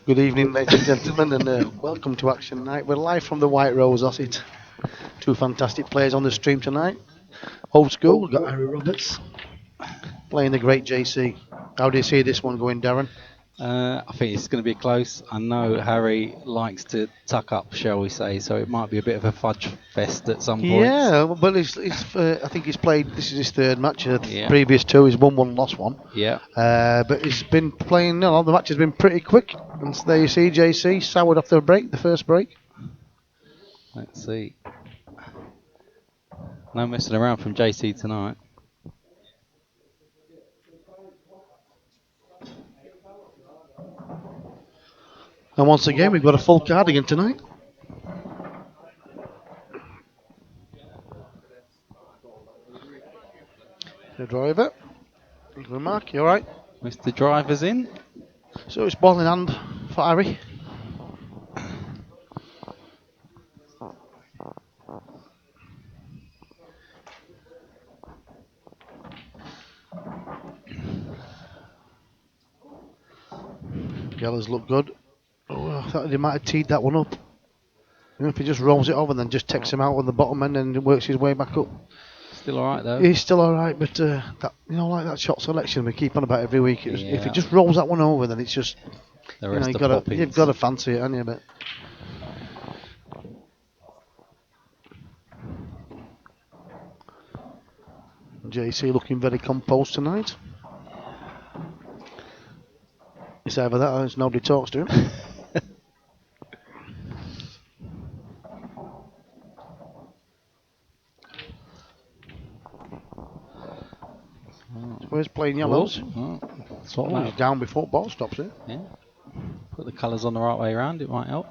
Good evening, ladies and gentlemen, and welcome to Action Night. We're live from the White Rose Osset. Two fantastic players on the stream tonight. Old school, we've got Harry Roberts playing the great JC. How do you see this one going, Darren? I think it's going to be close. I know Harry likes to tuck up, shall we say, so it might be a bit of a fudge fest at some points. Yeah, but I think he's played, this is his third match. Yeah. Previous two, he's won one, lost one. Yeah. But he's been playing, the match has been pretty quick. And there you see JC, soured off the first break. Let's see. No messing around from JC tonight. And once again, we've got a full card again tonight. The driver. Good Mark, you alright? Mr. Driver's in. So it's ball in hand for Harry. Yellows look good. Oh, I thought he might have teed that one up. If he just rolls it over and then just takes him out on the bottom end and works his way back up. Still alright though. He's still alright, but like that shot selection we keep on about every week. If he Yeah. just rolls that one over, then it's just The rest you've are got poppings. to fancy it, haven't you? But JC looking very composed tonight. It's either that or it's nobody talks to him. So he's playing yellows. He's down before ball stops it. Yeah. Put the colours on the right way around, it might help.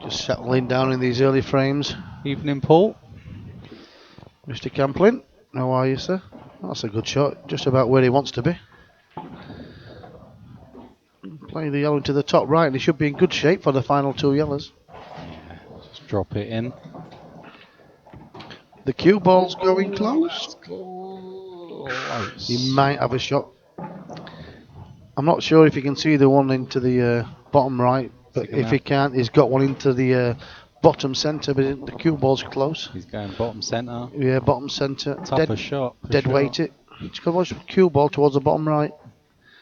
Just settling down in these early frames. Evening, Paul. Mr. Camplin, how are you, sir? That's a good shot, just about where he wants to be. Playing the yellow to the top right, and he should be in good shape for the final two yellows. Yeah, just drop it in. The cue ball's going close. He might have a shot. I'm not sure if you can see the one into the bottom right, but if he can't, he's got one into the bottom centre, but the cue ball's close. He's going bottom centre. Yeah, bottom centre. Tougher shot. Dead weight it. He's got a cue ball towards the bottom right.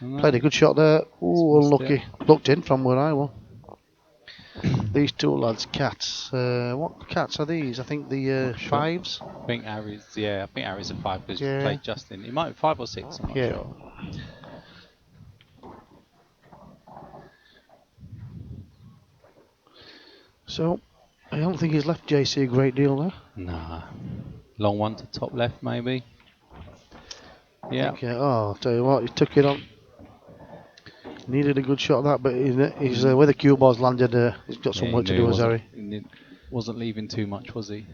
Played a good shot there. Ooh, unlucky. Looked in from where I was. These two lads, cats. What cats are these? I think the fives. I think Harry's a 5 because he played Justin. He might be 5 or 6. I'm not sure. So, I don't think he's left JC a great deal there. Nah. Long one to top left, maybe. Yeah. Okay. Oh, I'll tell you what, he took it on. Needed a good shot of that, but he's where the cue ball's landed. He's got some work to do, as Harry. He wasn't leaving too much, was he?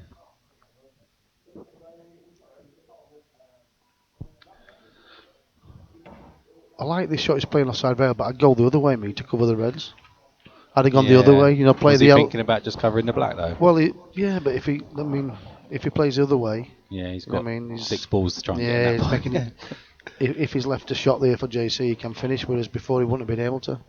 I like this shot he's playing offside rail, but I'd go the other way, to cover the reds. I'd have gone the other way, play was the he thinking about just covering the black though? Well, but if he plays the other way, he's got he's 6 balls to try and get in that making it. If he's left a shot there for JC, he can finish, whereas before he wouldn't have been able to.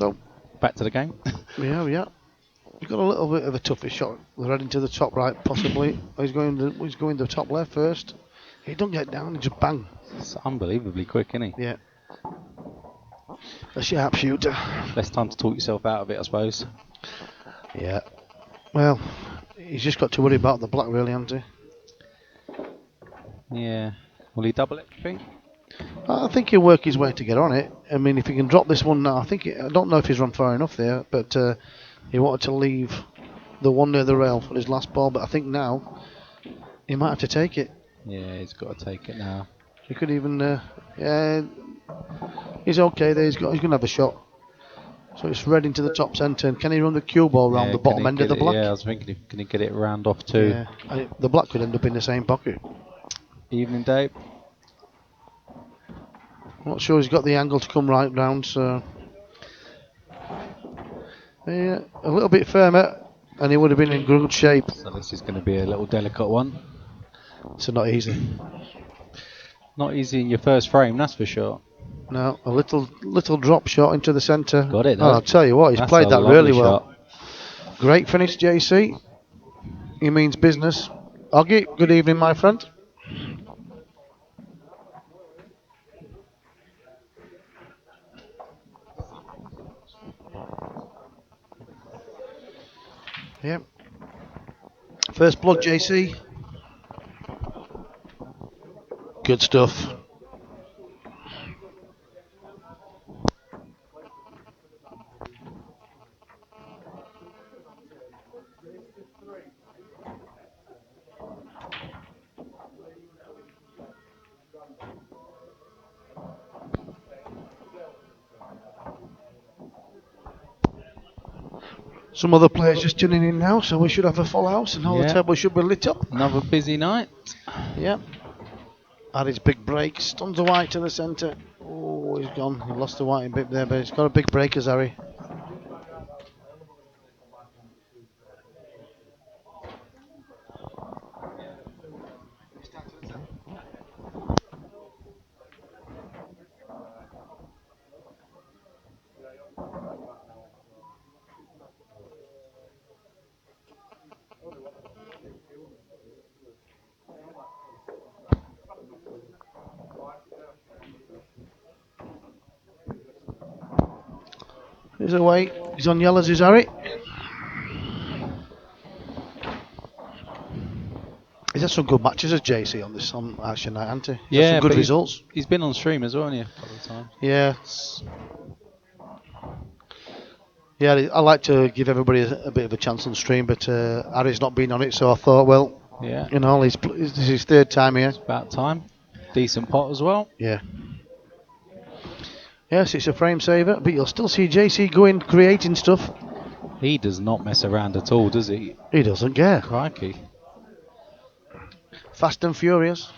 So, Back to the game. yeah. He's got a little bit of a tougher shot. We're heading to the top right, possibly. He's going the top left first. He don't get down, he just bang. It's unbelievably quick, isn't he? Yeah. A sharp shooter. Less time to talk yourself out of it, I suppose. Yeah. Well, he's just got to worry about the black, really, hasn't he? Yeah. Will he double it, you think? I think he'll work his way to get on it. I mean, if he can drop this one now, I don't know if he's run far enough there, but he wanted to leave the one near the rail for his last ball, but I think now he might have to take it. Yeah, he's got to take it now. He could even, yeah, he's okay there. He's going to have a shot. So it's red into the top centre. And can he run the cue ball round the bottom end of the black? Yeah, I was thinking, can he get it round off too? Yeah, the black could end up in the same pocket. Evening, Dave. I'm not sure he's got the angle to come right round, so yeah, a little bit firmer, and he would have been in good shape. So this is going to be a little delicate one. So not easy. Not easy in your first frame, that's for sure. No, a little drop shot into the centre. Got it, though. Oh, I'll tell you what, he's That's played a that lovely really well. shot. Great finish, JC. He means business. Oggy, good evening, my friend. Yep. First blood, JC. Good stuff. Some other players just tuning in now, so we should have a full house and all the table should be lit up. Another busy night. Yeah. Had his big break, stuns the white to the centre. Oh, he's gone. He lost the white a bit there, but he's got a big break as Harry. He's away. He's on yellows, is Harry. He's had some good matches as JC on this on Action Night, hasn't he? He's had some good results. He's been on stream as well, hasn't he? A couple of times. Yeah. Yeah, I like to give everybody a bit of a chance on stream, but Harry's not been on it, so I thought, well, Yeah. you know, this is his third time here. About time. Decent pot as well. Yeah. Yes, it's a frame saver, but you'll still see JC going, creating stuff. He does not mess around at all, does he? He doesn't care. Crikey. Fast and furious.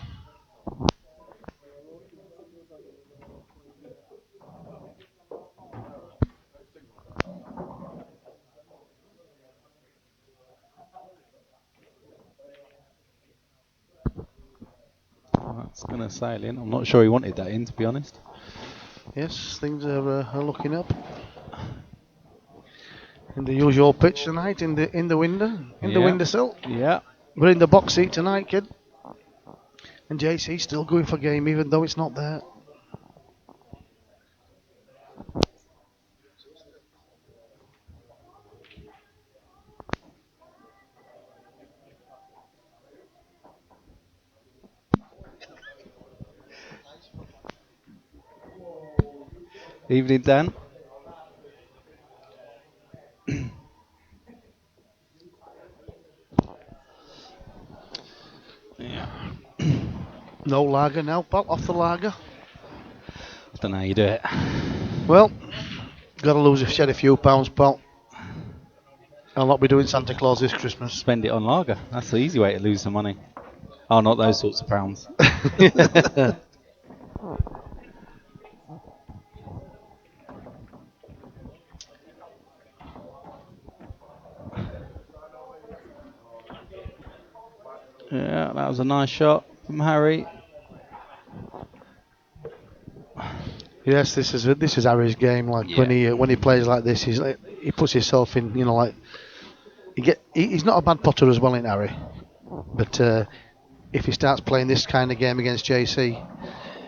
That's going to sail in. I'm not sure he wanted that in, to be honest. Yes, things are looking up. In the usual pitch tonight, in the windowsill. Yeah. We're in the box seat tonight, kid. And JC's still going for game, even though it's not there. Evening, Dan. Yeah. No lager now, pal. Off the lager. Don't know how you do it. Well, gotta shed a few pounds, pal. I'll not be doing Santa Claus this Christmas. Spend it on lager. That's the easy way to lose some money. Oh, not those sorts of pounds. Yeah, that was a nice shot from Harry. Yes, this is Harry's game. Like when he plays like this, he puts himself in. Like he's not a bad putter as well in Harry, but if he starts playing this kind of game against JC,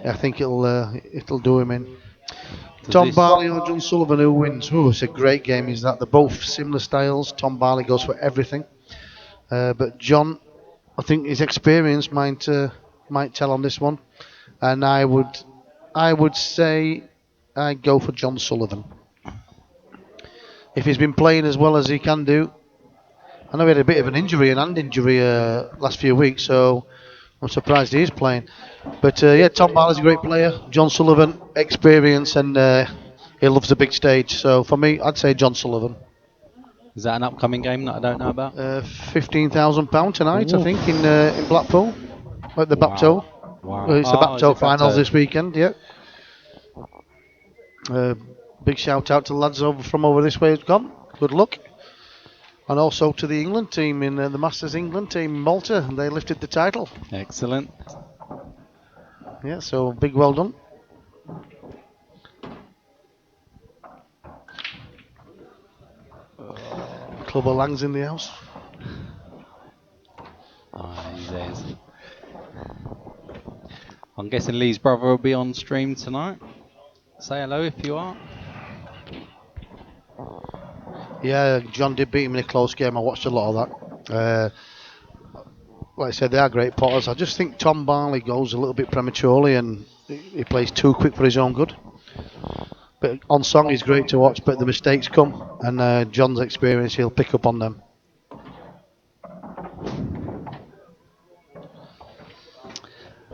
I think it'll do him in. Tom Barley or John Sullivan, who wins? Oh, it's a great game. Is that they're both similar styles? Tom Barley goes for everything, but John, I think his experience might tell on this one, and I would say I'd go for John Sullivan. If he's been playing as well as he can do, I know he had a bit of an injury, an hand injury last few weeks, so I'm surprised he is playing. But yeah, Tom Barley's a great player. John Sullivan, experience, and he loves the big stage. So for me, I'd say John Sullivan. Is that an upcoming game that I don't know about? £15,000 tonight, I think, in Blackpool at the Bapto. Wow. It's the Bapto is it finals Bapto? this weekend. Yeah. Big shout out to the lads from over this way who've gone. Good luck. And also to the England team in the Masters England team, Malta. They lifted the title. Excellent. Yeah, so big well done. Clubber Lang's in the house. He's theirs. I'm guessing Lee's brother will be on stream tonight. Say hello if you are. Yeah, John did beat him in a close game. I watched a lot of that. Like I said, they are great potters. I just think Tom Barley goes a little bit prematurely and he plays too quick for his own good. But on song, he's great to watch, but the mistakes come, and John's experience, he'll pick up on them.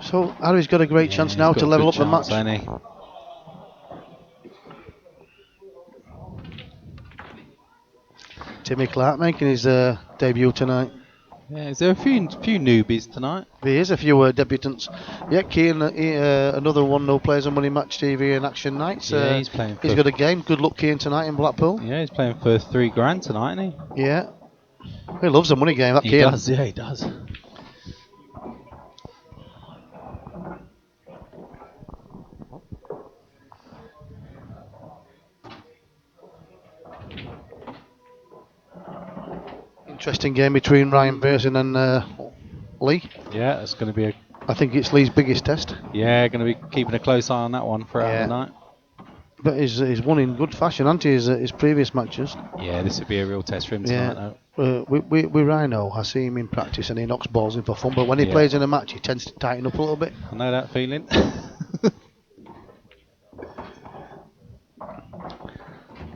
So Harry's got a great chance now to level up the match. Timmy Clark making his debut tonight. Yeah, is there a few newbies tonight? There is a few debutants. Yeah, Keane, another one who plays on Money Match TV and Action Nights. Yeah, he's playing. He's got a game. Good luck, Keane, tonight in Blackpool. Yeah, he's playing for $3,000 tonight, isn't he? Yeah. He loves a money game, that Keane. He does, yeah, he does. Interesting game between Ryan Pearson and Lee. Yeah, it's going to be I think it's Lee's biggest test. Yeah, going to be keeping a close eye on that one throughout the night. But he's won in good fashion, hasn't he, his previous matches? Yeah, this would be a real test for him tonight, though. With Rhino, I see him in practice and he knocks balls in for fun, but when he plays in a match, he tends to tighten up a little bit. I know that feeling.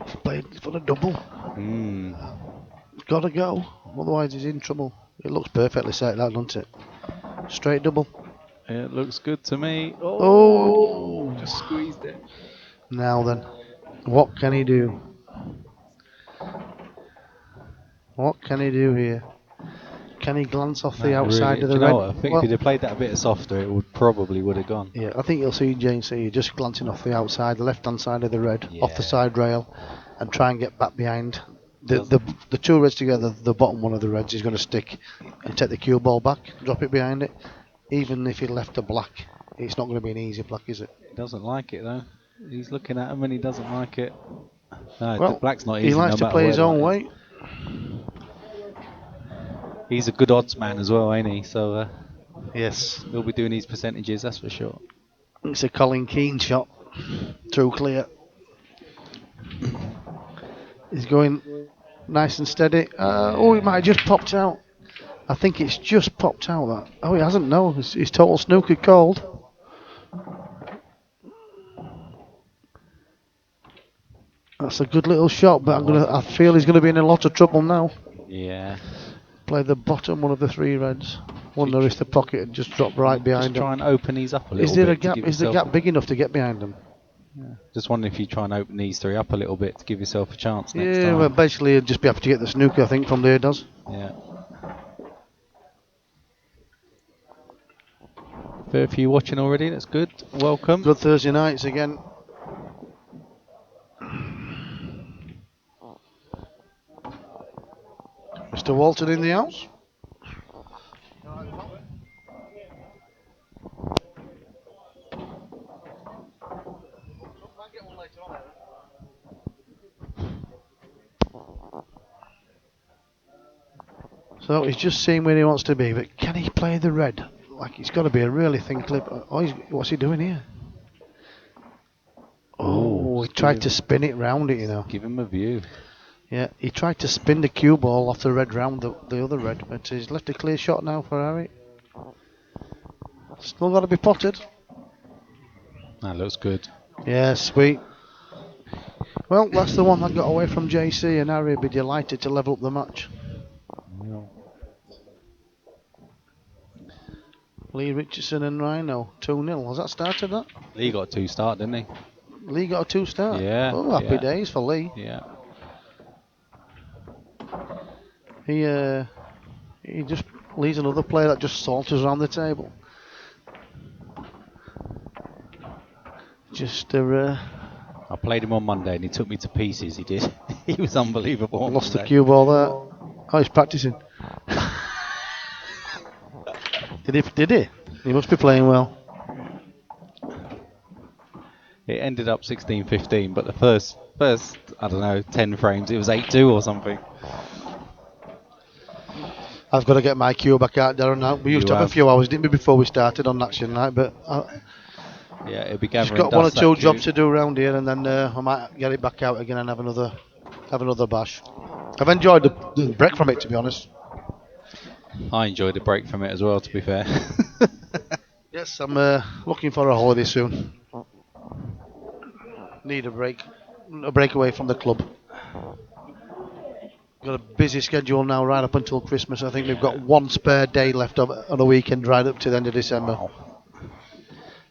He's played for the double. He's got to go, otherwise he's in trouble. It looks perfectly set, that, doesn't it? Straight double. It looks good to me. Oh! Just squeezed it. Now then, what can he do? What can he do here? Can he glance off the outside of the red? I think if he'd have played that a bit softer, it would have gone. Yeah, I think you'll see Jane C just glancing off the outside, the left-hand side of the red, off the side rail, and try and get back behind. The two reds together, the bottom one of the reds is going to stick and take the cue ball back, drop it behind it. Even if he left a black, it's not going to be an easy black, is it? He doesn't like it though. He's looking at him and he doesn't like it. No, well, the black's not easy. He likes to play his own way. He's a good odds man as well, ain't he? So yes, he'll be doing his percentages, that's for sure. It's a Colin Keane shot, through clear. He's going nice and steady. It might have just popped out. I think it's just popped out. That. Oh, he hasn't. No, he's total snooker called. That's a good little shot, but I feel he's going to be in a lot of trouble now. Yeah. Play the bottom one of the three reds. Wonder if the pocket had just dropped right behind him. Just try and open these up a little bit. Is there a gap? Is the gap big enough to get behind them? Yeah. Just wondering if you try and open these three up a little bit to give yourself a chance next time. Yeah, well, basically you'd just be happy to get the snooker, I think, from there, does. Yeah. Fair few watching already, that's good. Welcome. Good Thursday nights again. Mr. Walton in the house. So he's just seeing where he wants to be, but can he play the red? Like, it's got to be a really thin clip. Oh, what's he doing here? Oh, he tried to spin it round it, you know. Give him a view. Yeah, he tried to spin the cue ball off the red round the other red, but he's left a clear shot now for Harry. Still got to be potted. That looks good. Yeah, sweet. Well, that's the one that got away from JC, and Harry would be delighted to level up the match. Yeah. Lee Richardson and Rhino, 2-0. Has that started that? Lee got a 2 start, didn't he? Lee got a 2 start? Yeah. Oh, happy days for Lee. Yeah. He just Lee's another player that just saunters around the table. I played him on Monday and he took me to pieces. He did. He was unbelievable. On Lost the Monday. cue ball there. Oh, he's practicing. Did he? He must be playing well. It ended up 16-15, but the first I don't know 10 frames it was 8-2 or something. I've got to get my cue back out there now. We used to have a few hours, didn't we, before we started on Action Night, but yeah, it'll be just gathering got one or dust, two that jobs queue. to do around here, and then I might get it back out again and have another bash. I've enjoyed the break from it, to be honest. I enjoyed the break from it as well, to be fair. Yes, I'm looking for a holiday soon. Need a break away from the club. Got a busy schedule now right up until Christmas. I think we've got one spare day left on a weekend right up to the end of December.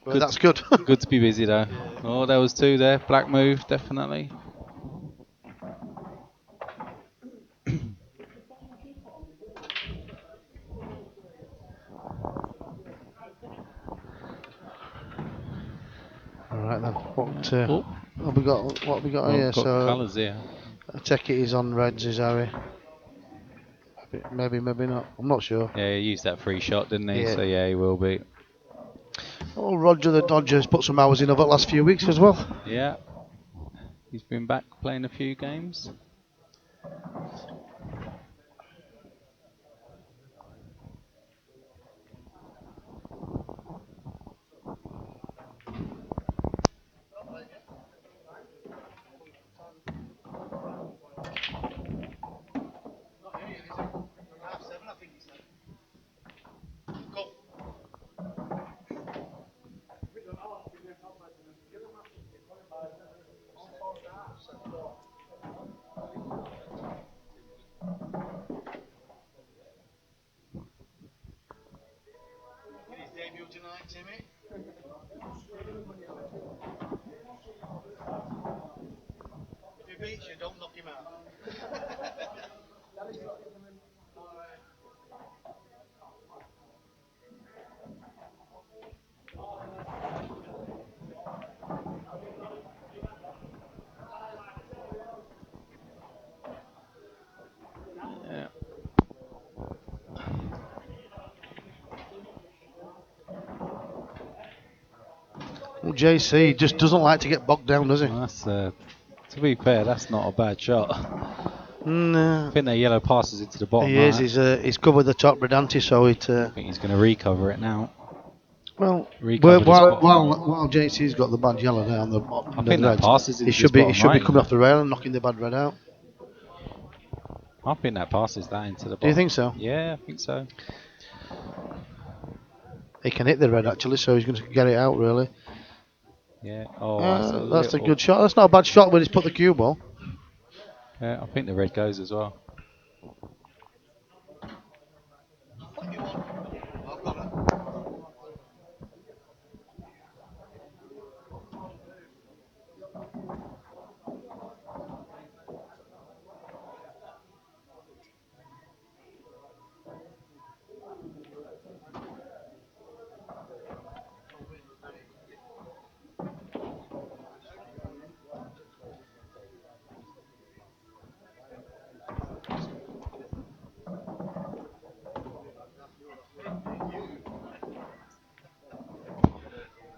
But that's good. Good to be busy though. Oh, there was 2 there. Black move, definitely. Alright then. What have we got here? Got So colours here. I take it he's on reds, is Harry? Maybe not. I'm not sure. Yeah, he used that free shot, didn't he? Yeah. So yeah, he will be. Oh, Roger the Dodger's put some hours in over the last few weeks as well. Yeah. He's been back playing a few games. Debut tonight, Timmy. If he beats you, don't knock him out. Yeah. Well, JC just doesn't like to get bogged down, does he? That's to be fair, that's not a bad shot. No. I think that yellow passes into the bottom. He is. Right? He's covered the top Bradante, so it. I think he's going to recover it now. Well, Recovered his spot. while JC's got the bad yellow there on the I think that passes into he should his bottom be right. coming off the rail and knocking the bad red out. I think that passes that into the bottom. Do you think so? Yeah, I think so. He can hit the red actually, so he's going to get it out really. Yeah. Oh, That's a good shot. That's not a bad shot when he's put the cue ball. Yeah, I think the red goes as well.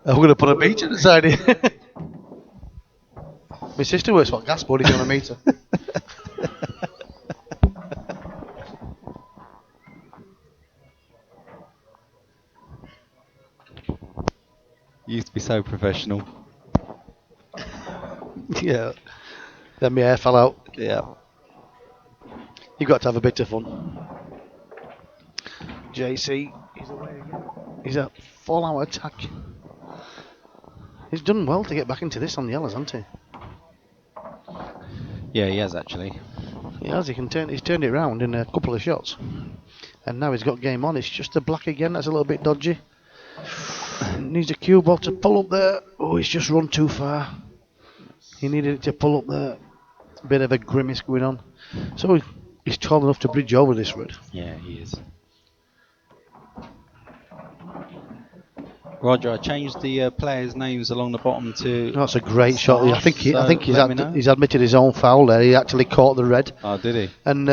I'm going to put a meter inside here. My sister works for gas board if you want a meter. Used to be so professional. Yeah. Then my hair fell out. Yeah. You've got to have a bit of fun. JC, he's away again. He's a full-out attack. He's done well to get back into this on the yellows, hasn't he? Yeah, he has actually. He has. He's turned it round in a couple of shots, and now he's got game on. It's just the black again that's a little bit dodgy. Needs a cue ball to pull up there. Oh, he's just run too far. He needed it to pull up there. Bit of a grimace going on. So he's tall enough to bridge over this red. Yeah, he is. Roger, I changed the players' names along the bottom to. That's a great shot. I think So he's admitted his own foul there. He actually caught the red. Oh, did he? And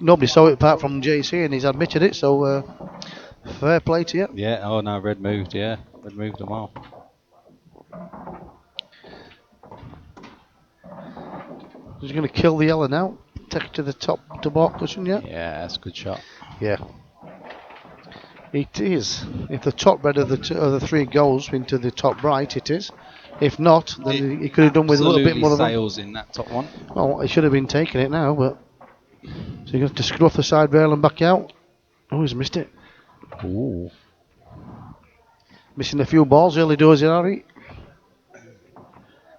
nobody saw it apart from JC, and he's admitted it. So fair play to you. Yeah. Oh no, red moved. Yeah, red moved a mile. He's going to kill the yellow now. Take it to the top to baulk cushion, yeah? Yeah, that's a good shot. Yeah. It is. If the top red of the three goes into the top right, it is. If not, then he could have done with a little bit more of a... sails in that top one. Oh, he should have been taking it now, but... So you have to screw off the side rail and back out. Oh, he's missed it. Ooh. Missing a few balls, early doors here, Harry.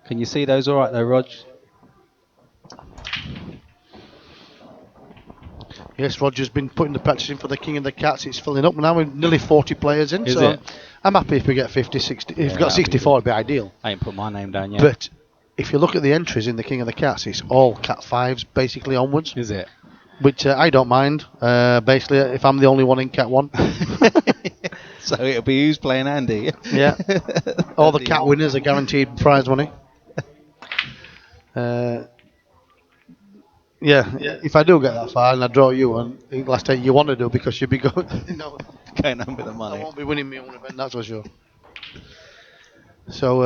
Can you see those all right though, Rog? Yes, Roger's been putting the practice in for the King of the Cats. It's filling up now with nearly 40 players in. Is so it? I'm happy if we get 50, 60. If we've got that'd be 64, it'd be ideal. I ain't put my name down yet. But if you look at the entries in the King of the Cats, it's all Cat 5s basically onwards. Is it? Which I don't mind. Basically, if I'm the only one in Cat 1. So it'll be who's playing Andy. Yeah. All the Cat winners are guaranteed prize money. Yeah, if I do get that far and I draw you, and last time you want to do because you'll be going, Going on with the I money. won't be winning my own event, that's for sure. So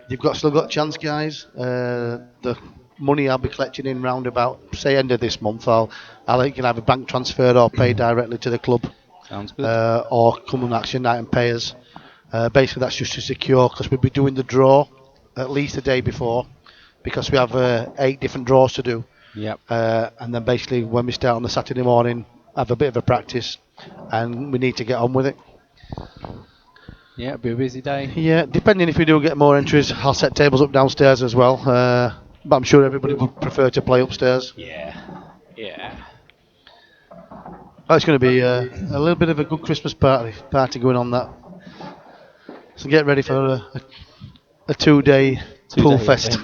you've still got a chance, guys. The money I'll be collecting in round about, say, end of this month. You can have a bank transfer or pay directly to the club. Sounds good. Or come on action night and pay us. Basically, that's just to secure, because we'll be doing the draw at least a day before, because we have 8 different draws to do. Yep. And then basically when we start on the Saturday morning, have a bit of a practice, and we need to get on with it. Yeah, it'll be a busy day. Yeah, depending if we do get more entries, I'll set tables up downstairs as well. But I'm sure everybody would prefer to play upstairs. Yeah. Yeah. Oh, it's going to be a little bit of a good Christmas party going on that. So get ready for a 2-day pool fest.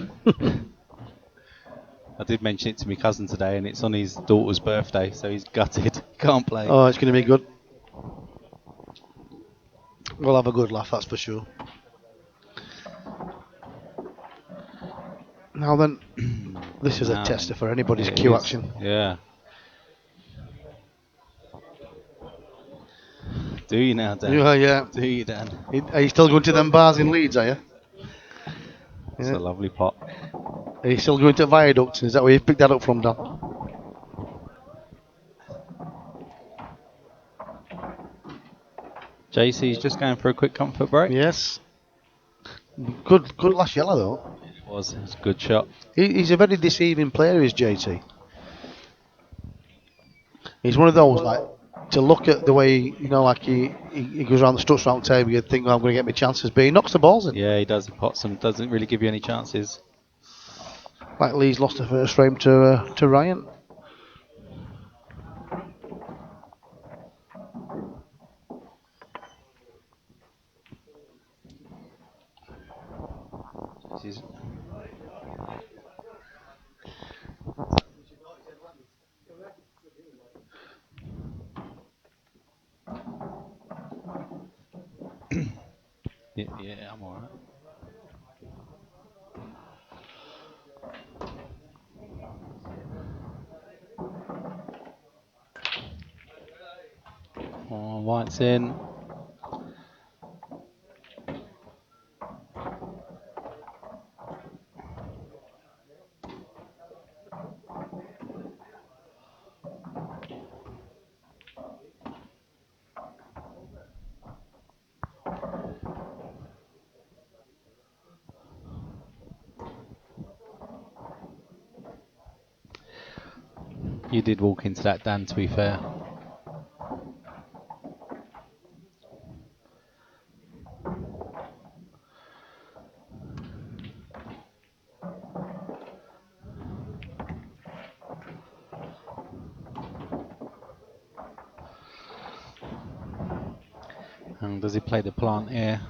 I did mention it to my cousin today, and it's on his daughter's birthday, so he's gutted. Can't play. Oh, it's going to be good. We'll have a good laugh, that's for sure. Now then, this is a tester for anybody's cue action. Yeah. Do you now, Dan? Yeah. Do you, Dan? Are you still going to them bars in Leeds, are you? It's a lovely pot. Are you still going to Viaduct? Is that where you picked that up from, Dan? JC's just going for a quick comfort break. Yes. Good last yellow, though. It was a good shot. He's a very deceiving player, is JT. He's one of those, like, to look at the way, like he goes around the struts round the table, you'd think, I'm going to get my chances, but he knocks the balls in. Yeah, he does. He pots them. Doesn't really give you any chances. Like Lee's lost the first frame to Ryan. Yeah, I'm alright. Oh, White's in. You did walk into that, Dan, to be fair. And does he play the plant here?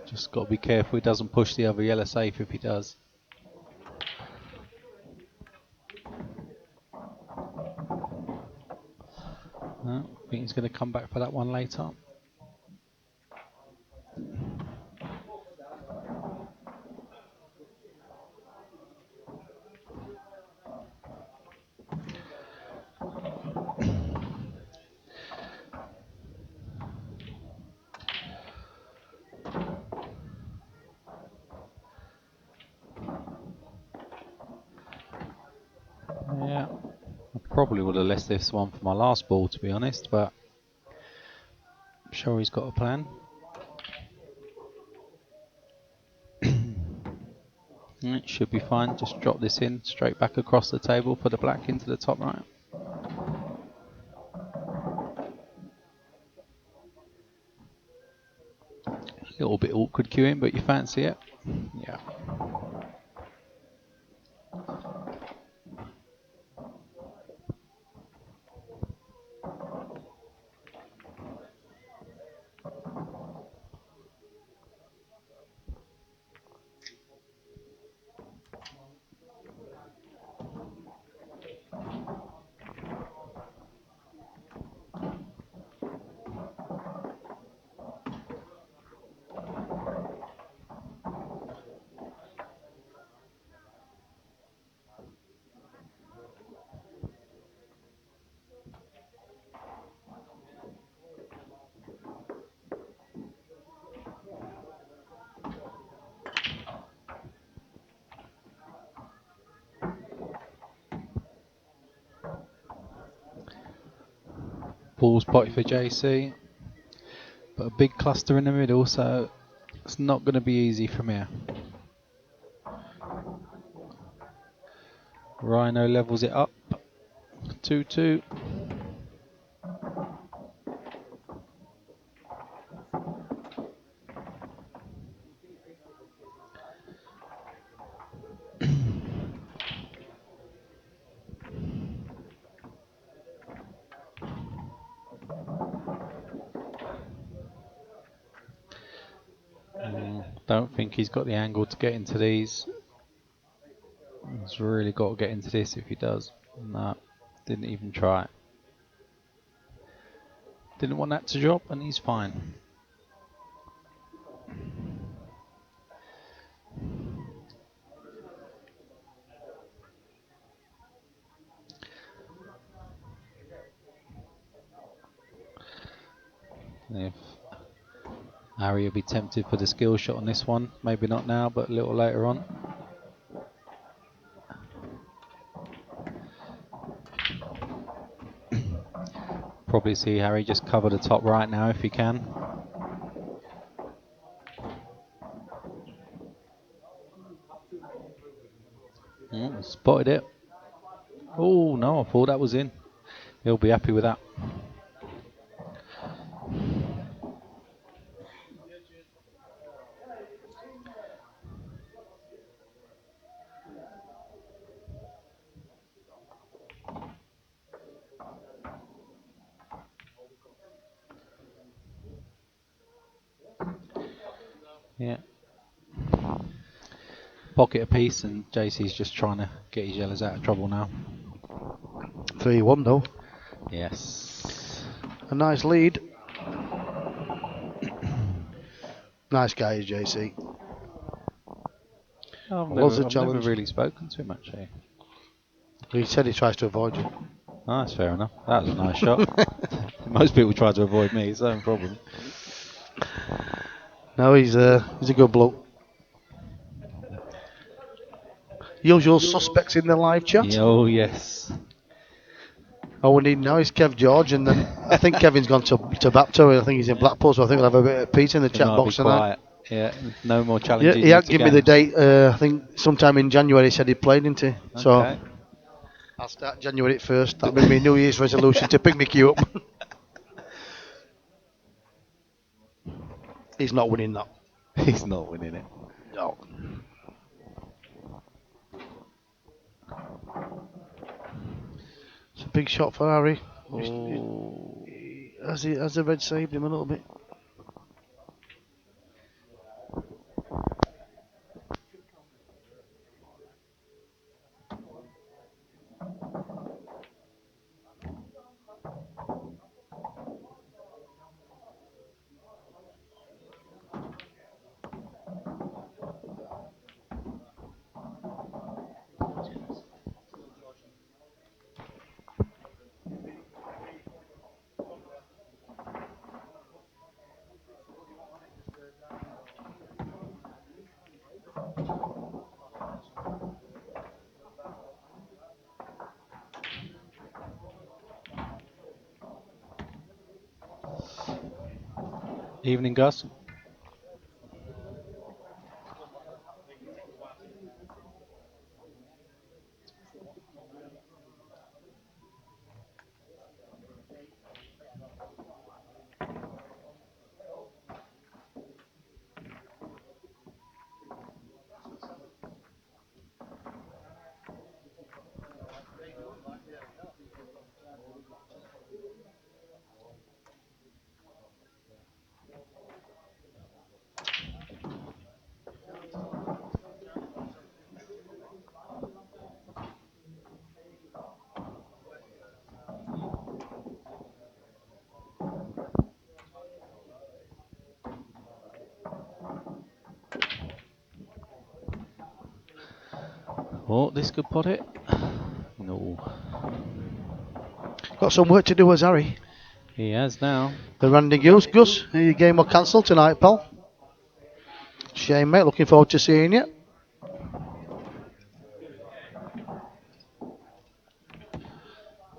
Just got to be careful he doesn't push the other yellow safe if he does. No, I think he's going to come back for that one later. Yeah, I probably would have left this one for my last ball, to be honest, but I'm sure he's got a plan. It should be fine. Just drop this in straight back across the table for the black into the top right. A little bit awkward queuing, but you fancy it? Yeah. Ball's potty for JC, but a big cluster in the middle, so it's not going to be easy from here. Rhino levels it up, 2-2. Don't think he's got the angle to get into these. He's really got to get into this if he does. No, didn't even try it. Didn't want that to drop, and he's fine. If Harry will be tempted for the skill shot on this one, maybe not now, but a little later on. Probably see Harry just cover the top right now if he can. Spotted it. Oh no, I thought that was in. He'll be happy with that. Yeah. Pocket a piece, and JC's just trying to get his yellows out of trouble now. 3-1 though. Yes. A nice lead. Nice guy, JC. I've Loves never really spoken to him actually. He said he tries to avoid you. Oh, that's fair enough. That was a nice shot. Most people try to avoid me, so no problem. No, he's a good bloke. Usual suspects in the live chat. Oh yes. All we need now is Kev George, and then I think Kevin's gone to Bapto. I think he's in Blackpool, so I think we'll have a bit of peace in the chat box tonight. Yeah, no more challenges. He had given me the date. I think sometime in January he said he played into. Okay. So I'll start January 1st. That'll be my New Year's resolution to pick Mickey up. He's not winning that. He's not winning it. No. It's a big shot for Harry. Oh. Has the red saved him a little bit? Evening, Gus. Oh, this could put it. No. Got some work to do as Harry. He has now. The Randy Gus. Gus, your game will cancel tonight, pal. Shame, mate. Looking forward to seeing you.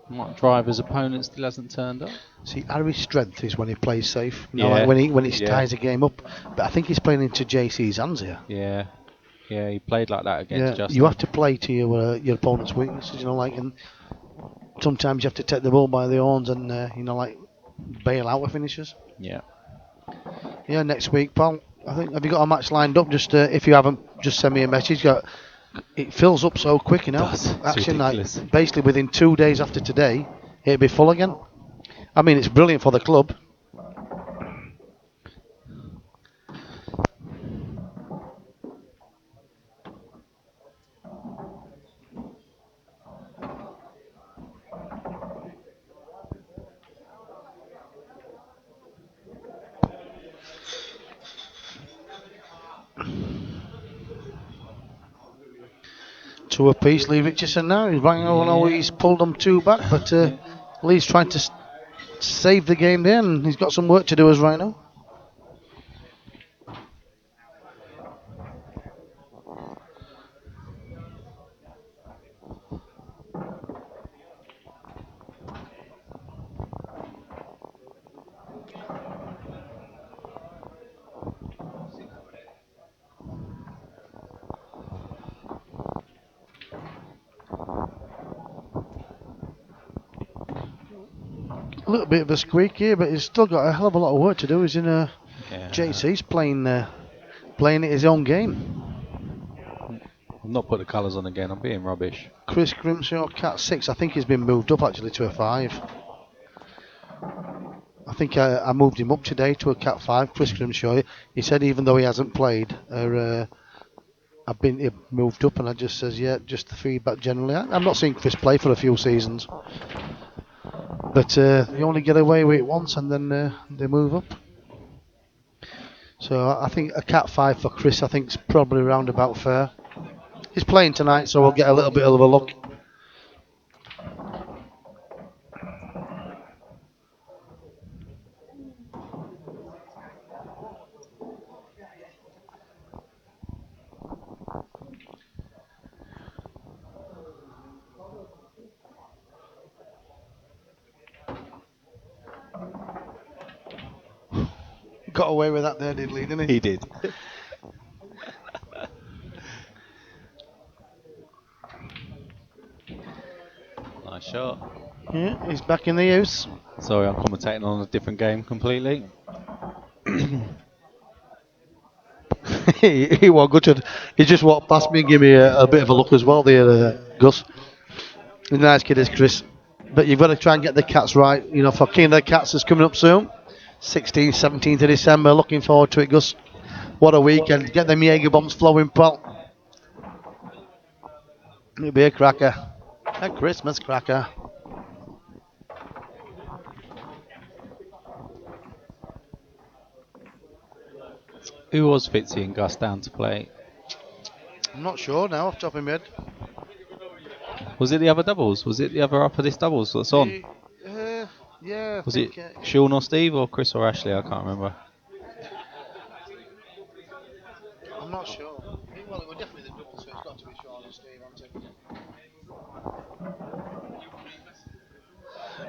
Might Driver's opponent still hasn't turned up. See, Harry's strength is when he plays safe. You Yeah. know, like when he ties the game up. But I think he's playing into JC's hands here. Yeah. Yeah, he played like that against Justin. You have to play to your opponent's weaknesses. You know, like, and sometimes you have to take the ball by the horns and like bail out with finishes. Yeah. Yeah, next week, pal. I think, have you got a match lined up? Just if you haven't, just send me a message. It fills up so quick, you know. It does. It's Action ridiculous. night, basically within 2 days after today, it'll be full again. I mean, it's brilliant for the club. Two apiece, Lee Richardson now. He's banging over. No, he's pulled them two back, but Lee's trying to save the game there, and he's got some work to do as Rhino. A little bit of a squeak here, but he's still got a hell of a lot of work to do. He's in JC's playing it his own game. I've not put the colours on again, I'm being rubbish. Chris Grimshaw, Cat 6, I think he's been moved up actually to a 5. I think I moved him up today to a Cat 5, Chris Grimshaw. He said even though he hasn't played, I've been moved up, and I just says, yeah, just the feedback generally. I'm not seeing Chris play for a few seasons. But you only get away with it once and then they move up. So I think a Cat 5 for Chris, I think, is probably round about fair. He's playing tonight, so we'll get a little bit of a look. Got away with that there, didn't he? He did. Nice shot. Yeah, he's back in the house. Sorry, I'm commentating on a different game completely. He was good. He just walked past me and gave me a bit of a look as well there, Gus. He's a nice kid, is Chris. But you've got to try and get the cats right. You know, for King of the Cats is coming up soon. 16th, 17th of December. Looking forward to it, Gus. What a weekend. Get them Jaeger bombs flowing, pal. It'll be a cracker. A Christmas cracker. Who was Fitzy and Gus down to play? I'm not sure now, off the top of my head. Was it the other doubles? Was it the other upper disc doubles that's on? Yeah, I Was think, it Sean or Steve or Chris or Ashley? I can't remember. I'm not sure. Well, it was definitely the double, so it's got to be Sean and Steve, hasn't it?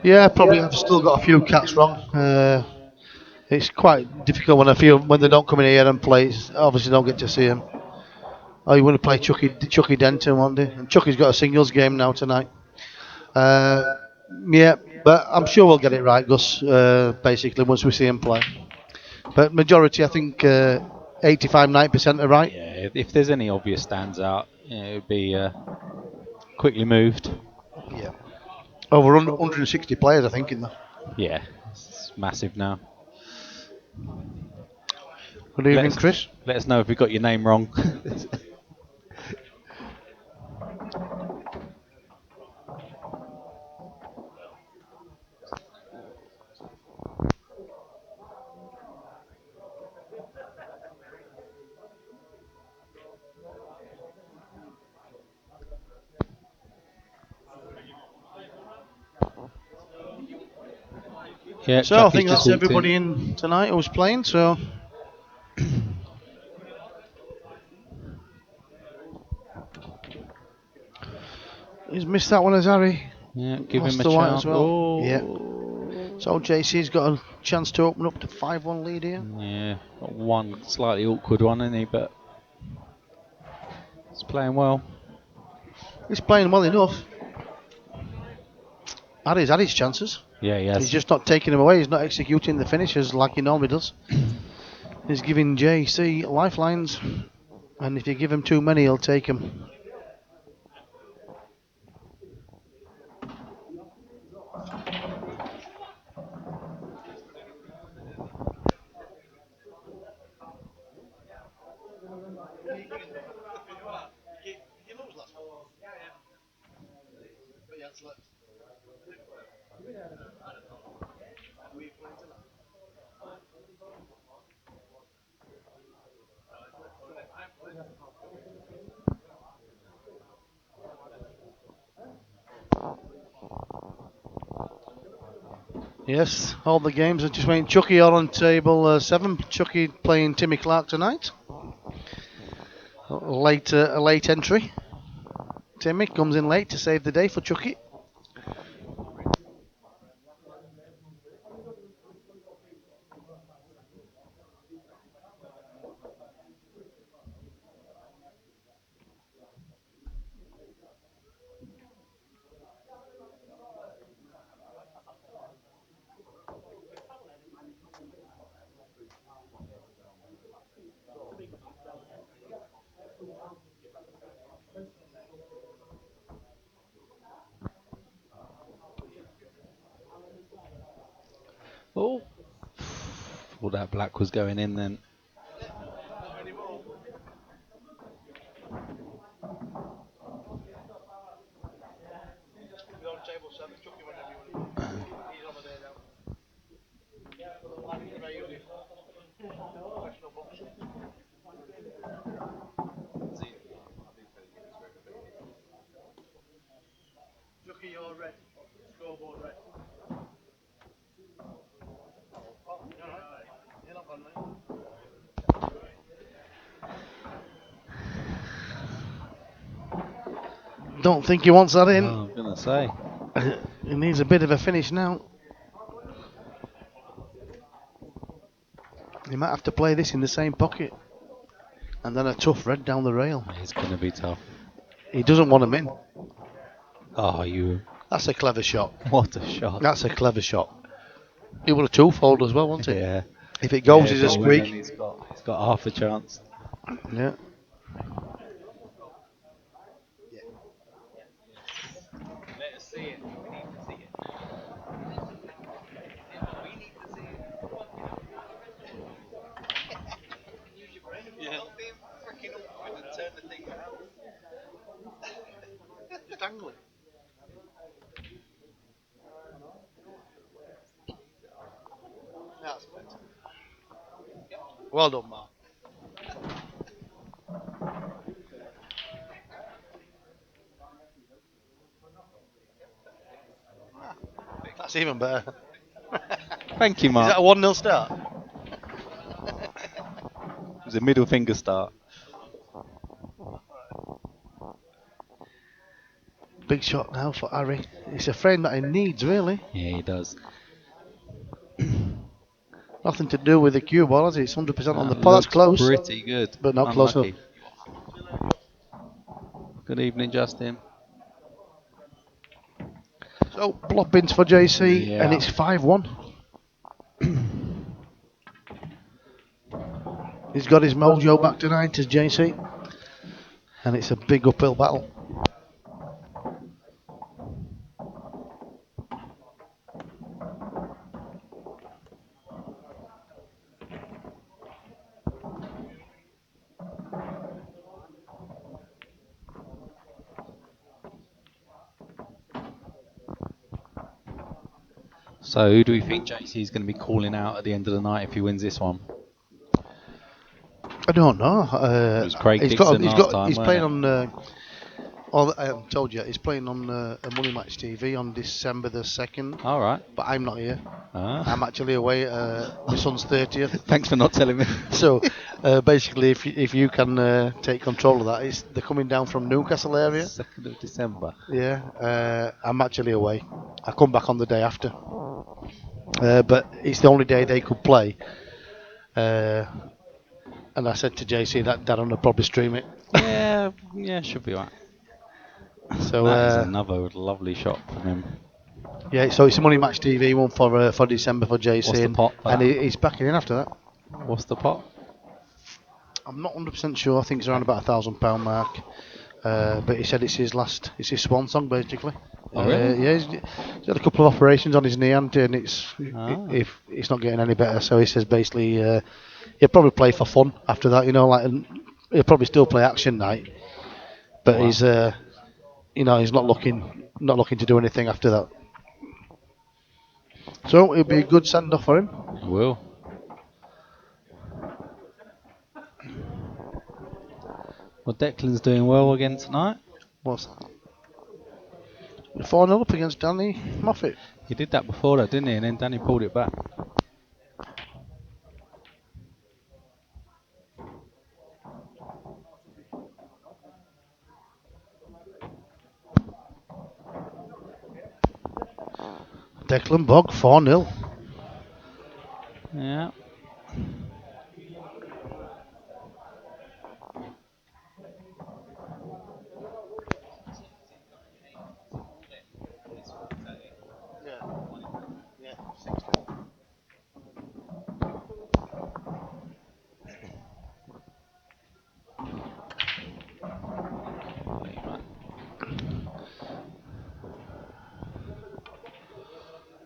Yeah, probably. I've still got a few cats wrong. It's quite difficult when they don't come in here and play. Obviously, don't get to see them. Oh, you want to play Chucky Denton one day? And Chucky's got a singles game now tonight. Yeah, but I'm sure we'll get it right, Gus. Basically, once we see him play. But majority, I think, 85-90% are right. Yeah, if there's any obvious stands out, it would be quickly moved. Yeah. Over 160 players, I think, in there. Yeah, it's massive now. Good evening, Chris. Let us know if we got your name wrong. Yeah, so I think that's everybody in tonight who's playing. So he's missed that one, has Harry? Yeah, give Lost him a the white chance. as well. Oh. Yeah. So JC's got a chance to open up to 5-1 lead here. Yeah, got one slightly awkward one, isn't he? But he's playing well. He's playing well enough. Harry's had his chances. Yeah, he has. He's just not taking them away. He's not executing the finishes like he normally does. He's giving JC lifelines, and if you give him too many, he'll take them. Yes, all the games are just waiting. Chucky are on table 7. Chucky playing Timmy Clark tonight. A late entry. Timmy comes in late to save the day for Chucky. Oh. Well, that black was going in then. Chucky, you're red. Scoreboard red. Don't think he wants that in. Oh, I'm gonna say. He needs a bit of a finish now. He might have to play this in the same pocket. And then a tough red down the rail. It's gonna be tough. He doesn't want him in. Oh, you. That's a clever shot. What a shot. That's a clever shot. It would have two-fold as well, wouldn't it? Yeah. If it goes, Yeah, he's a go in and squeak. he's got half a chance. Yeah. Let us see it. We need to see it. We need to see it. Yeah. Not being freaking awkward and turn the thing around. Just angle it. That's better. Well done, Mark. That's even better. Thank you, Is Mark. that a 1-0 start? It was a middle finger start. Big shot now for Harry. It's a frame that he needs, really. Yeah, he does. Nothing to do with the cue ball, has it? It's 100% on the That pot. That's looks close. Pretty good. But not close Unlucky. Good evening, Justin. So, bloppings for JC, Yeah. and it's 5-1. He's got his mojo back tonight as JC. And it's a big uphill battle. So, who do we think JC is going to be calling out at the end of the night if he wins this one? I don't know. It was Craig Dixon last time, He's weren't playing it? on. I haven't told you yet. He's playing on a Money Match TV on December the 2nd. All right. But I'm not here. Ah. I'm actually away at my son's 30th. Thanks for not telling me. So basically, if you can take control of that, they're coming down from Newcastle area. 2nd of December. Yeah, I'm actually away. I come back on the day after. But it's the only day they could play. And I said to JC that Darren will probably stream it. Yeah, should be right. So That is another lovely shot from him. yeah, so it's a Money Match TV one for December for JC. What's the pot for and that? he's backing in after that. What's the pot? I'm not 100% sure. I think it's around about £1,000 mark. But he said it's his swan song basically. Oh, really? Yeah, he's had a couple of operations on his knee, and Ah. if it's not getting any better. So he says basically he'll probably play for fun after that. And he'll probably still play action night, but Wow. he's not looking to do anything after that. So it'll be a good send off for him. I will. Well, Declan's doing well again tonight. What's that? 4-0 up against Danny Moffat. He did that before, though, didn't he? And then Danny pulled it back. Declan Bog 4-0. Yeah.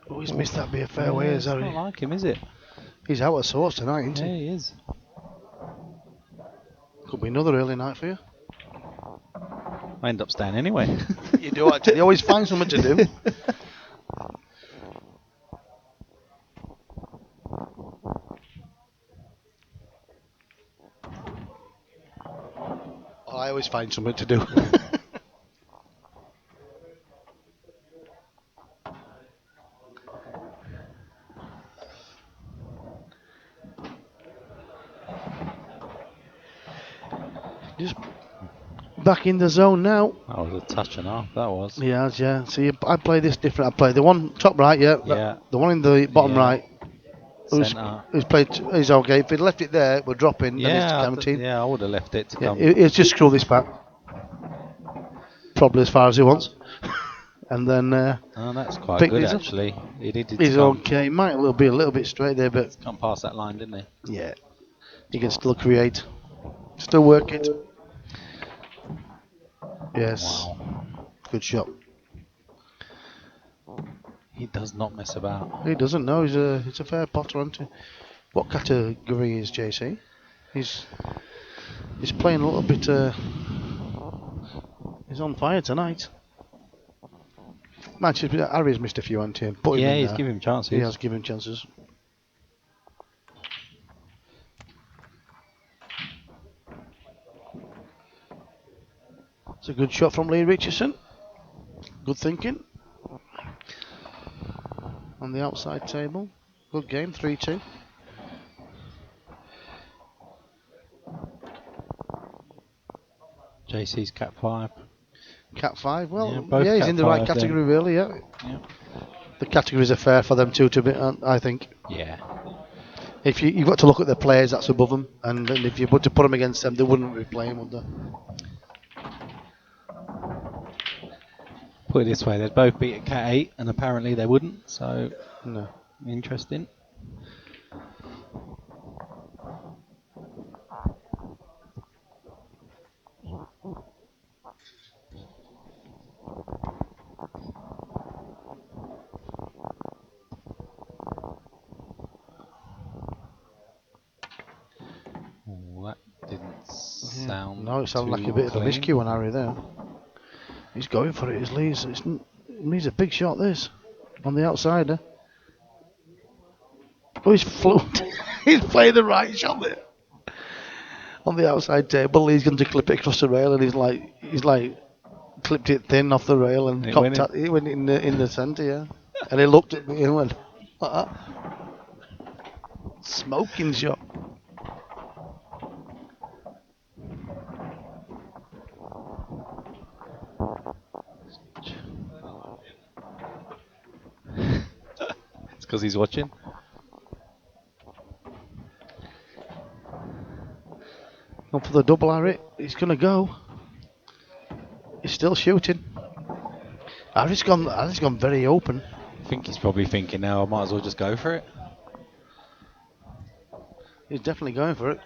Oh, he's missed that be a fairway, It's is not Harry? like him, is it? He's out of sorts tonight, isn't Yeah, he? he is. Could be another early night for you. I end up staying anyway. You do actually. You always find something to do. I always find something to do. Just back in the zone now. That was a touch and a half, that was. Yeah. See, I play this different. I play the one top right, yeah. Yeah. The one in the bottom Yeah. right. Centre. Who's played is okay. If he'd left it there, we're dropping. then it's Yeah, counting. I would have left it to Yeah, come. he'll just screw this back. Probably as far as he wants. and then Oh, that's quite picked good his up. actually. He needed to He's come, okay. Might be a little bit straight there, but come past that line, didn't he? yeah, he can still create, still work it. Yes, Wow. good shot. He does not mess about. He doesn't know. He's a fair potter, isn't he? What category is JC? He's playing a little bit. He's on fire tonight. Manchester Harry's missed a few, hasn't he? Put him Yeah, in he's there. giving him chances. He has given chances. It's a good shot from Lee Richardson. Good thinking. On the outside table. Good game, 3-2. JC's Cat 5. Cat 5, well, Yeah, both he's Cat in the right 5 then. category, really, yeah. Yeah. The categories are fair for them too, I think. Yeah. If you've got to look at the players that's above them, and if you were to put them against them, they wouldn't be playing, would they? Put it this way, they'd both beat a Cat 8, and apparently they wouldn't, so No. interesting. Oh, that didn't sound No, it sounded like too a bit of a clean. miscue on Harry there. He's going for it, is Lee. It needs a big shot, this. On the outsider. Oh, he's floated. He's playing the right shot there. On the outside table, Lee's going to clip it across the rail, and he's like clipped it thin off the rail and It it went in the centre, yeah. And he looked at me and went, like that. Smoking shot. It's because he's watching. Up for the double, Harry. He's going to go. He's still shooting. Harry's gone very open. I think he's probably thinking now, I might as well just go for it. He's definitely going for it.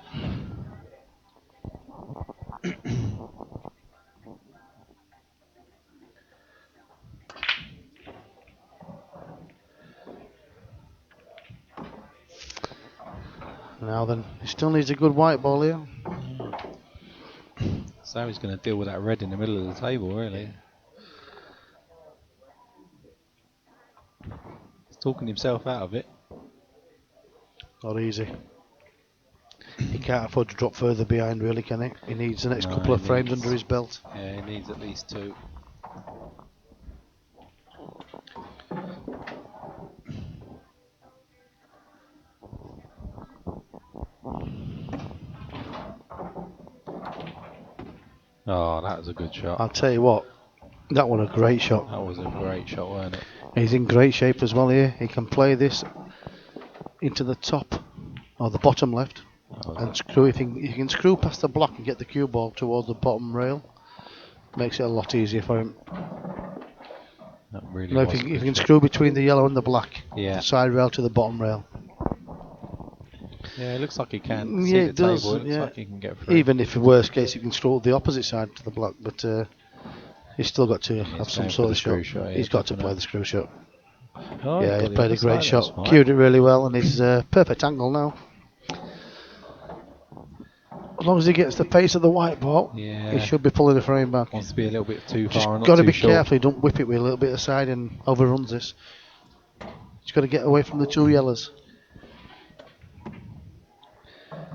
Now then, he still needs a good white ball here. So he's going to deal with that red in the middle of the table, really. He's talking himself out of it. Not easy. He can't afford to drop further behind, really, can he? He needs the next couple of frames under his belt. Yeah, he needs at least 2. Oh, that was a good shot. I'll tell you what, that was a great shot. That was a great shot, wasn't it? He's in great shape as well here. He can play this into the top or the bottom left and screw. If he can screw past the block and get the cue ball towards the bottom rail, makes it a lot easier for him. That really If he can screw between the yellow and the black, yeah. the side rail to the bottom rail. Yeah, it looks like he can. Yeah, See it the does. table, it looks Yeah. like he can get through. Even if, in worst case, he can screw the opposite side to the block, but he's still got to have some going sort for of the screw shot. shot, yeah, He's got to definitely. play the screw shot. Oh, Yeah, got he the played a other great side, shot. that's right. Cued it really well, and he's perfect angle now. As long as he gets the pace of the white ball, Yeah. he should be pulling the frame back. Wants to be a little bit too Just far and got not to too be short. careful. He don't whip it with a little bit of side and overruns this. He's got to get away from the two yellows.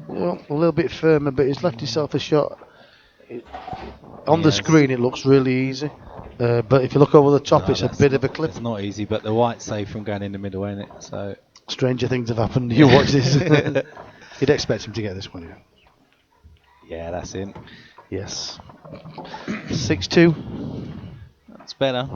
A little bit firmer, but he's left himself a shot. On the Yes. screen, it looks really easy, but if you look over the top, No, it's a that's bit of a not- clip. It's not easy, but the white's safe from going in the middle, ain't it? So Stranger things have happened. You watch this. You'd expect him to get this one, yeah. yeah, that's it. Yes. 6-2. That's better.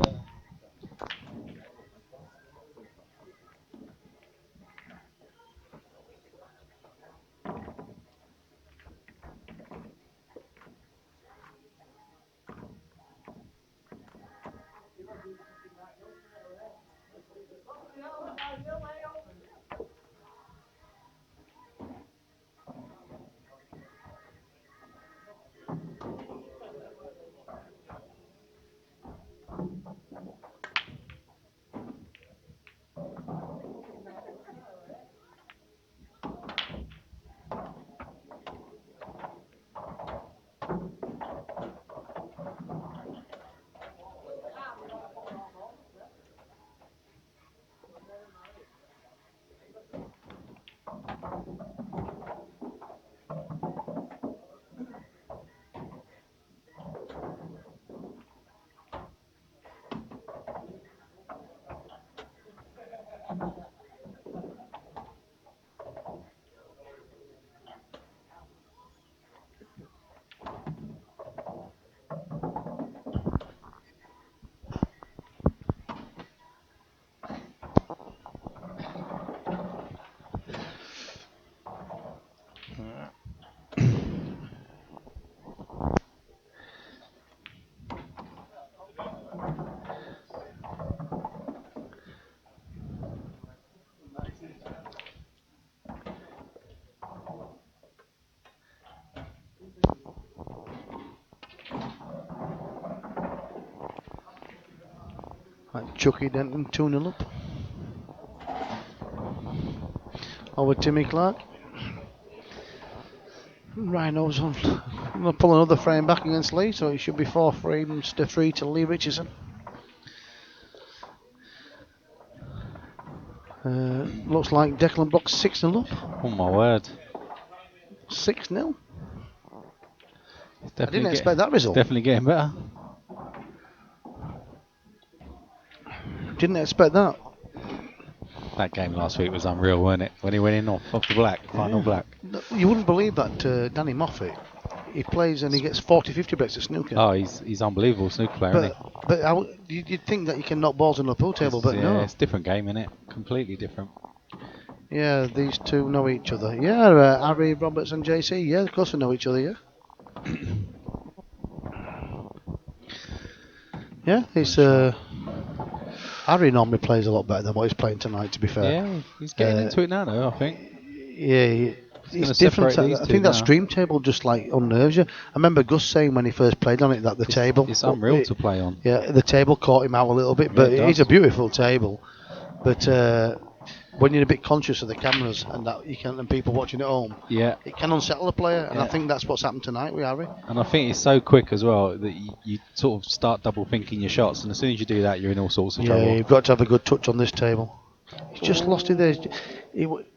Like Chucky Denton 2-0 up. Over Timmy Clark. Rhinos on. Going to pull another frame back against Lee, so it should be 4 frames to 3 to Lee Richardson. Looks like Declan Block's 6-0 up. Oh my word. 6-0. It's I didn't definitely expect that result. Definitely getting better. Didn't expect that. That game last week was unreal, wasn't it? When he went in off the black, final black. You wouldn't believe that Danny Moffat, he plays and he gets 40-50 breaks at snooker. Oh, he's unbelievable snooker player, isn't he? But you'd think that you can knock balls on the pool table, but no. It's a different game, isn't it? Completely different. Yeah, these two know each other. Yeah, Harry Roberts and JC. Yeah, of course they know each other. Yeah. Yeah, it's Harry normally plays a lot better than what he's playing tonight. To be fair. Yeah, he's getting into it now, though. I think. Yeah. It's different. I think that stream table just like unnerves you. I remember Gus saying when he first played on it that it's unreal to play on. Yeah, the table caught him out a little bit, but it's a beautiful table. But when you're a bit conscious of the cameras and that and people watching at home, it can unsettle the player, and I think that's what's happened tonight with Harry. And I think it's so quick as well that you sort of start double thinking your shots, and as soon as you do that, you're in all sorts of trouble. Yeah, you've got to have a good touch on this table. He's just lost it there.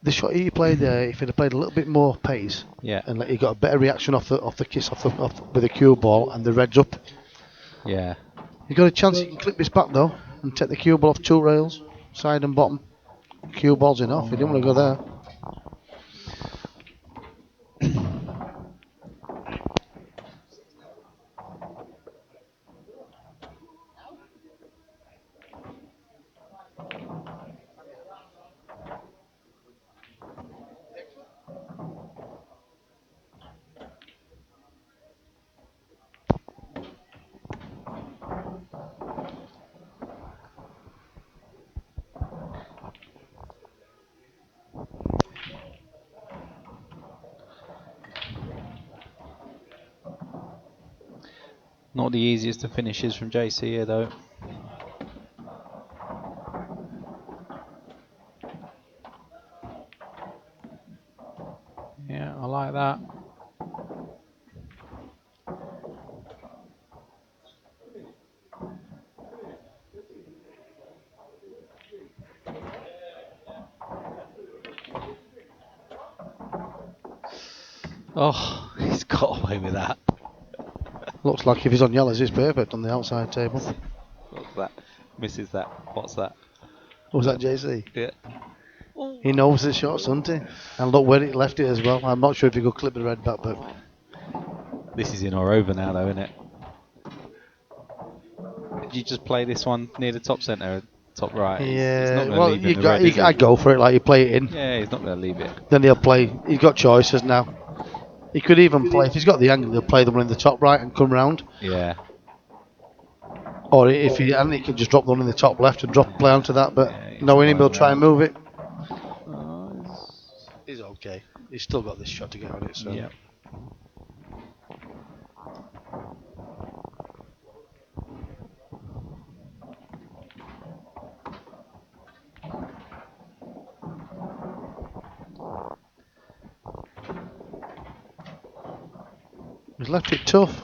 The shot he played there, if he'd have played a little bit more pace, and he got a better reaction off the kiss off with the cue ball and the reds up. Yeah. He got a chance. He can clip this back though and take the cue ball off 2 rails, side and bottom. Cue ball's enough. He didn't want to go there. Not the easiest of finishes from JC here, though. Yeah, I like that. Oh, he's got away with that. Looks like if he's on yellows, he's perfect on the outside table. What's that? Misses that. What's that? Was that JC? Yeah. He knows the shots, doesn't he? And look where it left it as well. I'm not sure if he could clip the red back, but this is in or over now, though, isn't it? Did you just play this one near the top centre, top right? Yeah. Well, I'd go for it. Like you play it in. Yeah, he's not going to leave it. Then he'll play. He's got choices now. He could even play if he's got the angle. He'll play the one in the top right and come round. Yeah. Or if he and he can just drop the one in the top left and play onto that, but Yeah, he's knowing him, going he'll try and well. move it. Uh, He's okay. He's still got this shot to get on it, so. yeah. He's left it tough.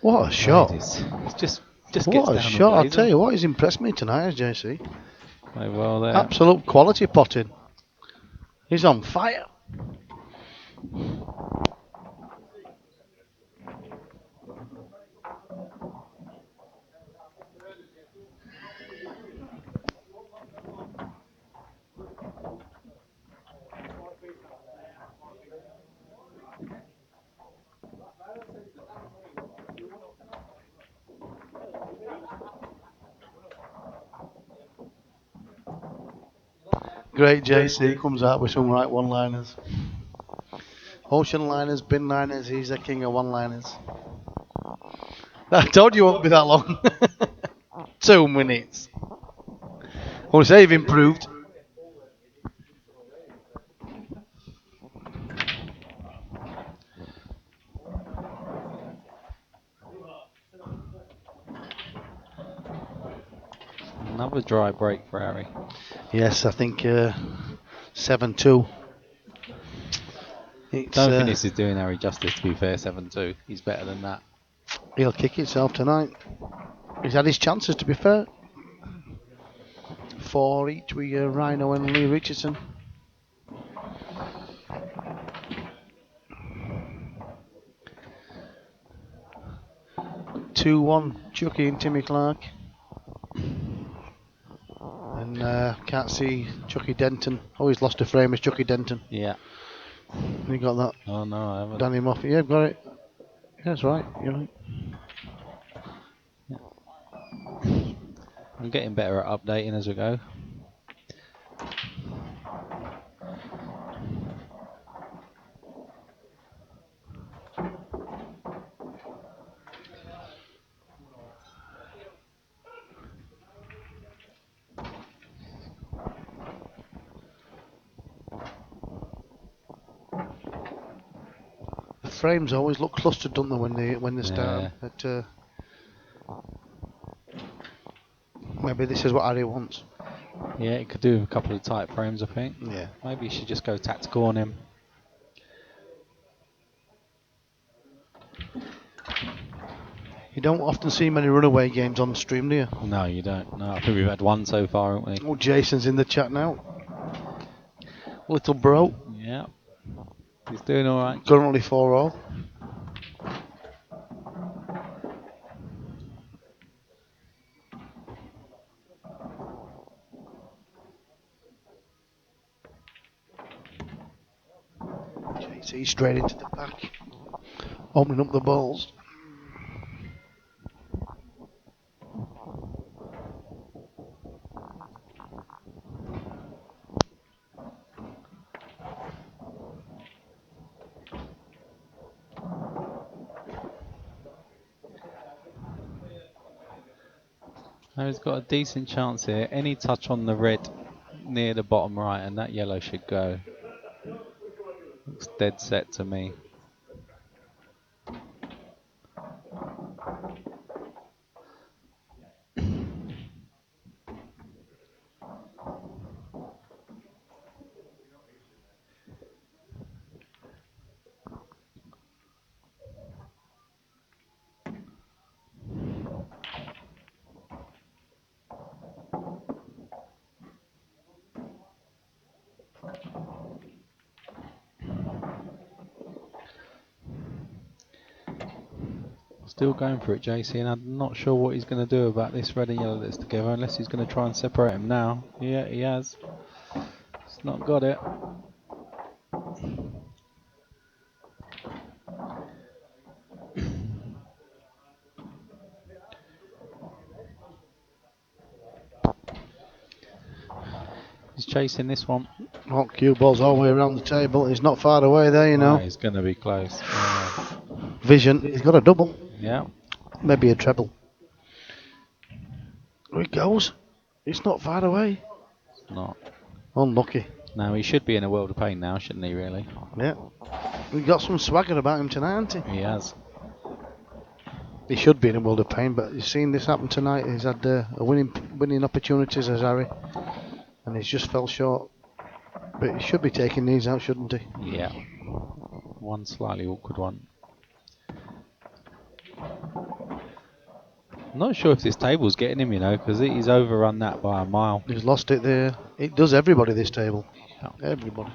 What a shot! It's just gets What a down shot! and I'll plays tell him. you what, he's impressed me tonight, has JC. Play well there. Absolute quality potting. He's on fire. Great JC comes out with some right one-liners. Ocean liners, bin liners, he's the king of one-liners. I told you it won't be that long. 2 minutes. Well, they've improved. Another dry break for Harry. Yes, I think 7-2. It's, Don't think this is doing Harry justice, to be fair. 7-2. He's better than that. he'll kick himself tonight. He's had his chances, to be fair. 4 each with Rhino and Lee Richardson. Two-one, Chucky and Timmy Clark. And can't see Chucky Denton. Oh, he's lost a frame. It's Chucky Denton. Yeah. You got that? Oh, no, I haven't. Danny Moffat. Yeah, I've got it. Yeah, that's right. You're right. I'm getting better at updating as we go. The frames always look clustered, don't they, when they start? But maybe this is what Harry wants. Yeah, it could do with a couple of tight frames, I think. Yeah. Maybe you should just go tactical on him. You don't often see many runaway games on stream, do you? No, you don't. No, I think we've had one so far, haven't we? Oh, Jason's in the chat now. Little bro. Yeah. He's doing alright. Currently 4-all. JC straight into the back. Opening up the balls. Harry's got a decent chance here. Any touch on the red near the bottom right and that yellow should go. Looks dead set to me. Still going for it, JC, and I'm not sure what he's going to do about this red and yellow that's together, unless he's going to try and separate them now. Yeah, he has. He's not got it. He's chasing this one. Hot cue ball's all the way around the table. He's not far away there, you know. He's going to be close. Vision. He's got a double. Yeah. Maybe a treble. There it goes. It's not far away. It's not. Unlucky. No, he should be in a world of pain now, shouldn't he, really? Yeah. He got some swagger about him tonight, hasn't he? He has. He should be in a world of pain, but you've seen this happen tonight. He's had winning opportunities as Harry, and he's just fell short. But he should be taking these out, shouldn't he? Yeah. One slightly awkward one. I'm not sure if this table's getting him, because he's overrun that by a mile. He's lost it there. It does everybody, this table. Yeah. Everybody.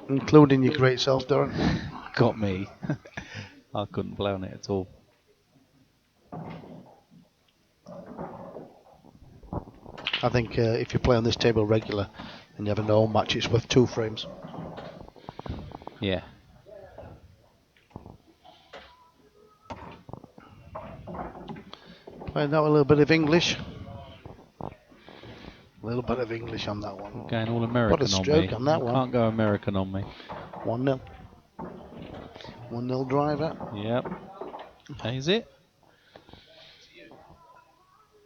Including your great self, Darren. Got me. I couldn't play on it at all. I think if you play on this table regular and you have a no match, it's worth 2 frames. Yeah. Playing out a little bit of English. A little bit of English on that one. Going all American What a on stroke me. on that You one. Can't go American on me. 1-0. 1-0 driver. Yep. Is it?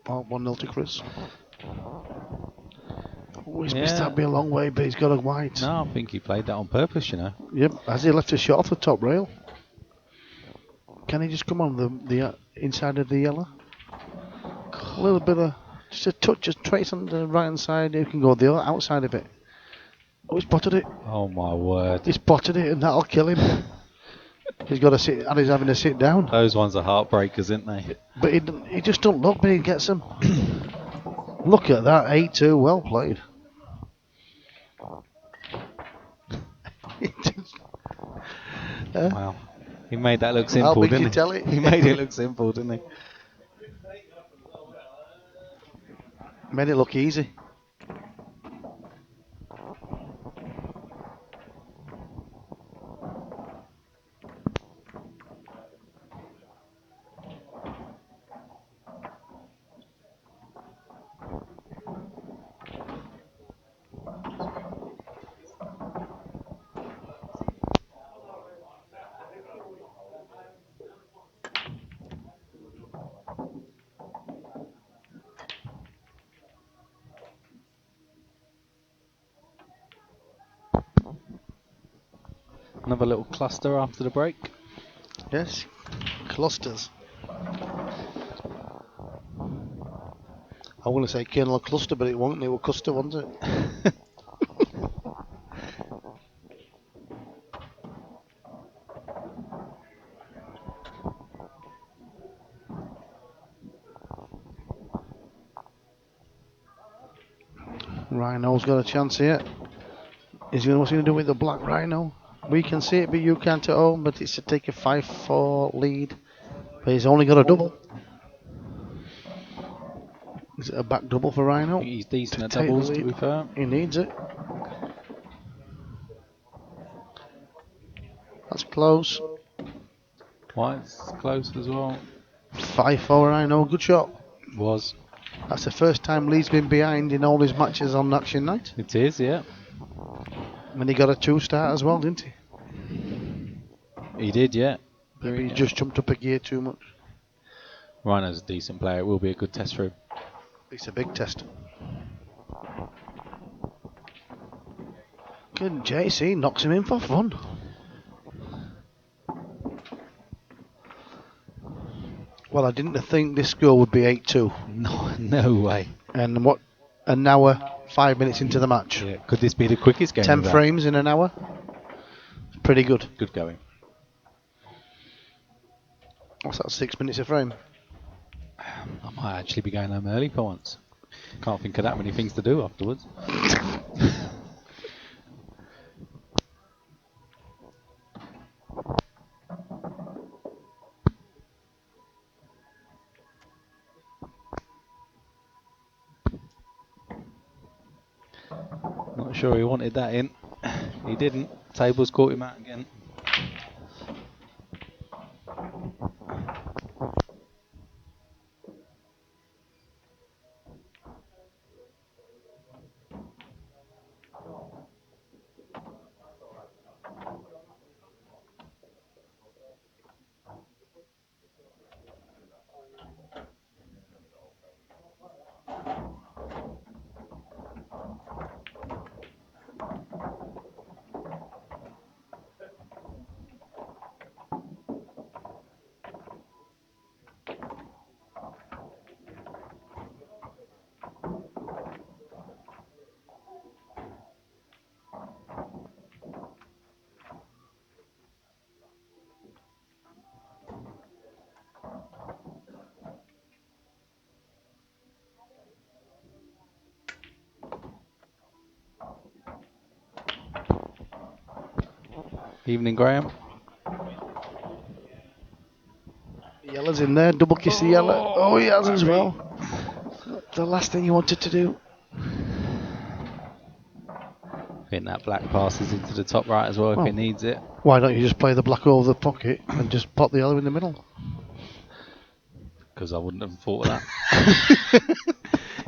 Oh, 1-0 to Chris. Oh, he's Yeah. missed that by a long way, but he's got a white. No, I think he played that on purpose, Yep, has he left a shot off the top rail? Can he just come on the inside of the yellow? A little bit of, just a touch, just trace on the right hand side. He can go the other outside of it. Oh, he's spotted it. Oh my word. He spotted it, and that'll kill him. He's got to sit, and he's having to sit down. Those ones are heartbreakers, aren't they? But he just don't look, but he gets them. Look at that, 8-2, well played. Wow. He made that look simple, big didn't you he? tell it? He made it look simple, didn't he? Made it look easy. Another little cluster after the break. Yes, clusters. I want to say Colonel Cluster, but it won't. It will Custer, won't it? Rhino's got a chance here. What's he going to do with the black Rhino? We can see it, but you can't at home. But it's to take a 5-4 lead. But he's only got a double. Is it a back double for Rhino? He's decent at take the doubles, to lead. be fair. He needs it. That's close. White's close as well. 5-4 Rhino, good shot. Was. That's the first time Lee's been behind in all his matches on Action Night. It is, yeah. And he got a 2-star as well, didn't he? He did, yeah. Maybe he just jumped up a gear too much. Rhino's a decent player. It will be a good test for him. It's a big test. Good, JC knocks him in for fun. Well, I didn't think this score would be 8-2. No way. And what? An hour, 5 minutes into the match. Yeah. Could this be the quickest game? 10 of that? frames in an hour. Pretty good. Good going. What's that, 6 minutes a frame? I might actually be going home early for once. Can't think of that many things to do afterwards. Not sure he wanted that in. He didn't. Tables caught him out again. Evening, Graham. Yellow's in there, double kiss the yellow. Oh, he has as well. The last thing he wanted to do. I think that black passes into the top right as well if Well, he needs it. Why don't you just play the black over the pocket and just pop the yellow in the middle? Because I wouldn't have thought of that.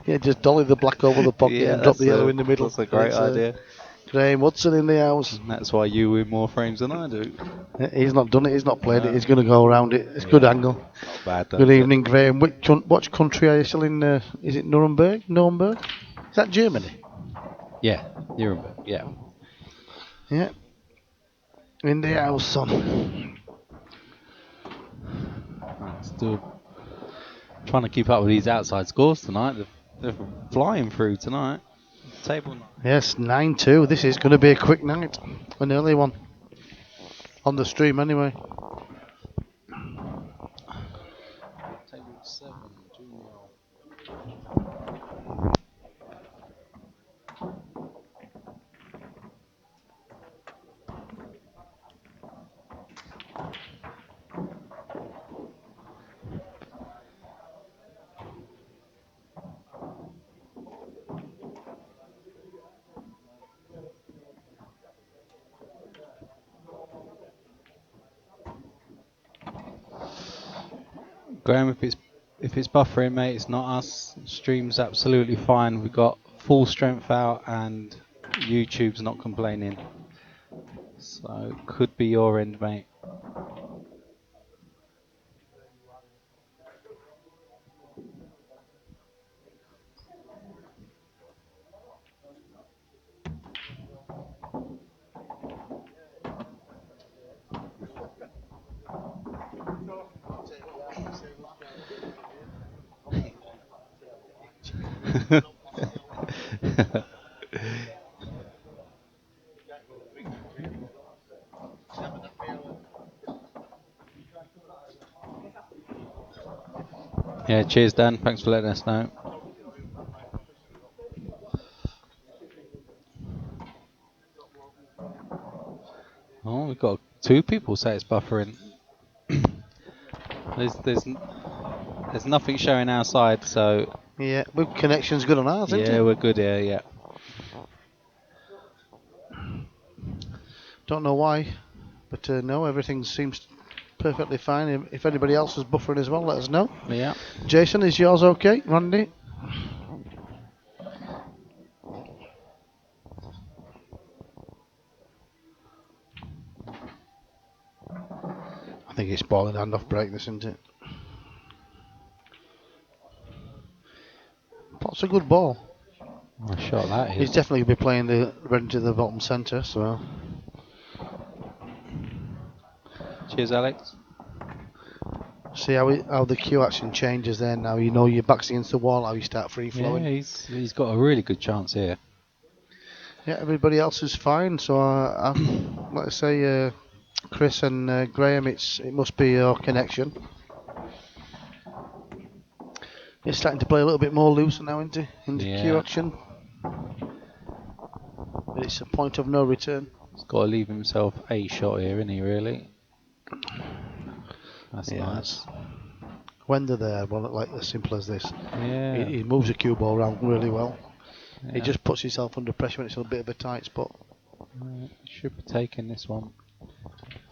Yeah, just dolly the black over the pocket and drop the yellow in the middle. That's a great idea. Graham Hudson in the house. And that's why you win more frames than I do. He's not done it, he's not played it, he's going to go around it. It's good angle. Not bad. Good evening, Graham. Which country are you still in? Is it Nuremberg? Nuremberg? Is that Germany? Yeah, Nuremberg. Yeah. Yeah. In the house, son. Still trying to keep up with these outside scores tonight. They're flying through tonight. Table 9. Yes, 9-2. This is going to be a quick night. An early one. On the stream, anyway. Table 7, 2-0. Graham, if it's buffering, mate, it's not us. Stream's absolutely fine. We've got full strength out and YouTube's not complaining. So could be your end, mate. Yeah, cheers, Dan. Thanks for letting us know. Oh, we've got 2 people say it's buffering. There's nothing showing our side, so Yeah, connection's good on ours, isn't it? yeah, we're good here. Yeah. Don't know why, but no, everything seems perfectly fine. If anybody else is buffering as well, let us know. Yeah. Jason, is yours okay? Randy? I think it's ball and hand off break, this, isn't it? Pot's a good ball. I shot that. He's definitely going to be playing the red into the bottom centre, so. Cheers, Alex. See how the cue action changes there now. You know your back's against the wall, how you start free flowing. Yeah, he's got a really good chance here. Yeah, everybody else is fine. So, let's say Chris and Graham, it must be your connection. It's starting to play a little bit more loose now into cue action. But it's a point of no return. He's got to leave himself a shot here, isn't he, really? That's nice. When they're there, well, like as simple as this. Yeah. He moves the cue ball around really well. Yeah. He just puts himself under pressure when it's a bit of a tight spot. Should be taking this one.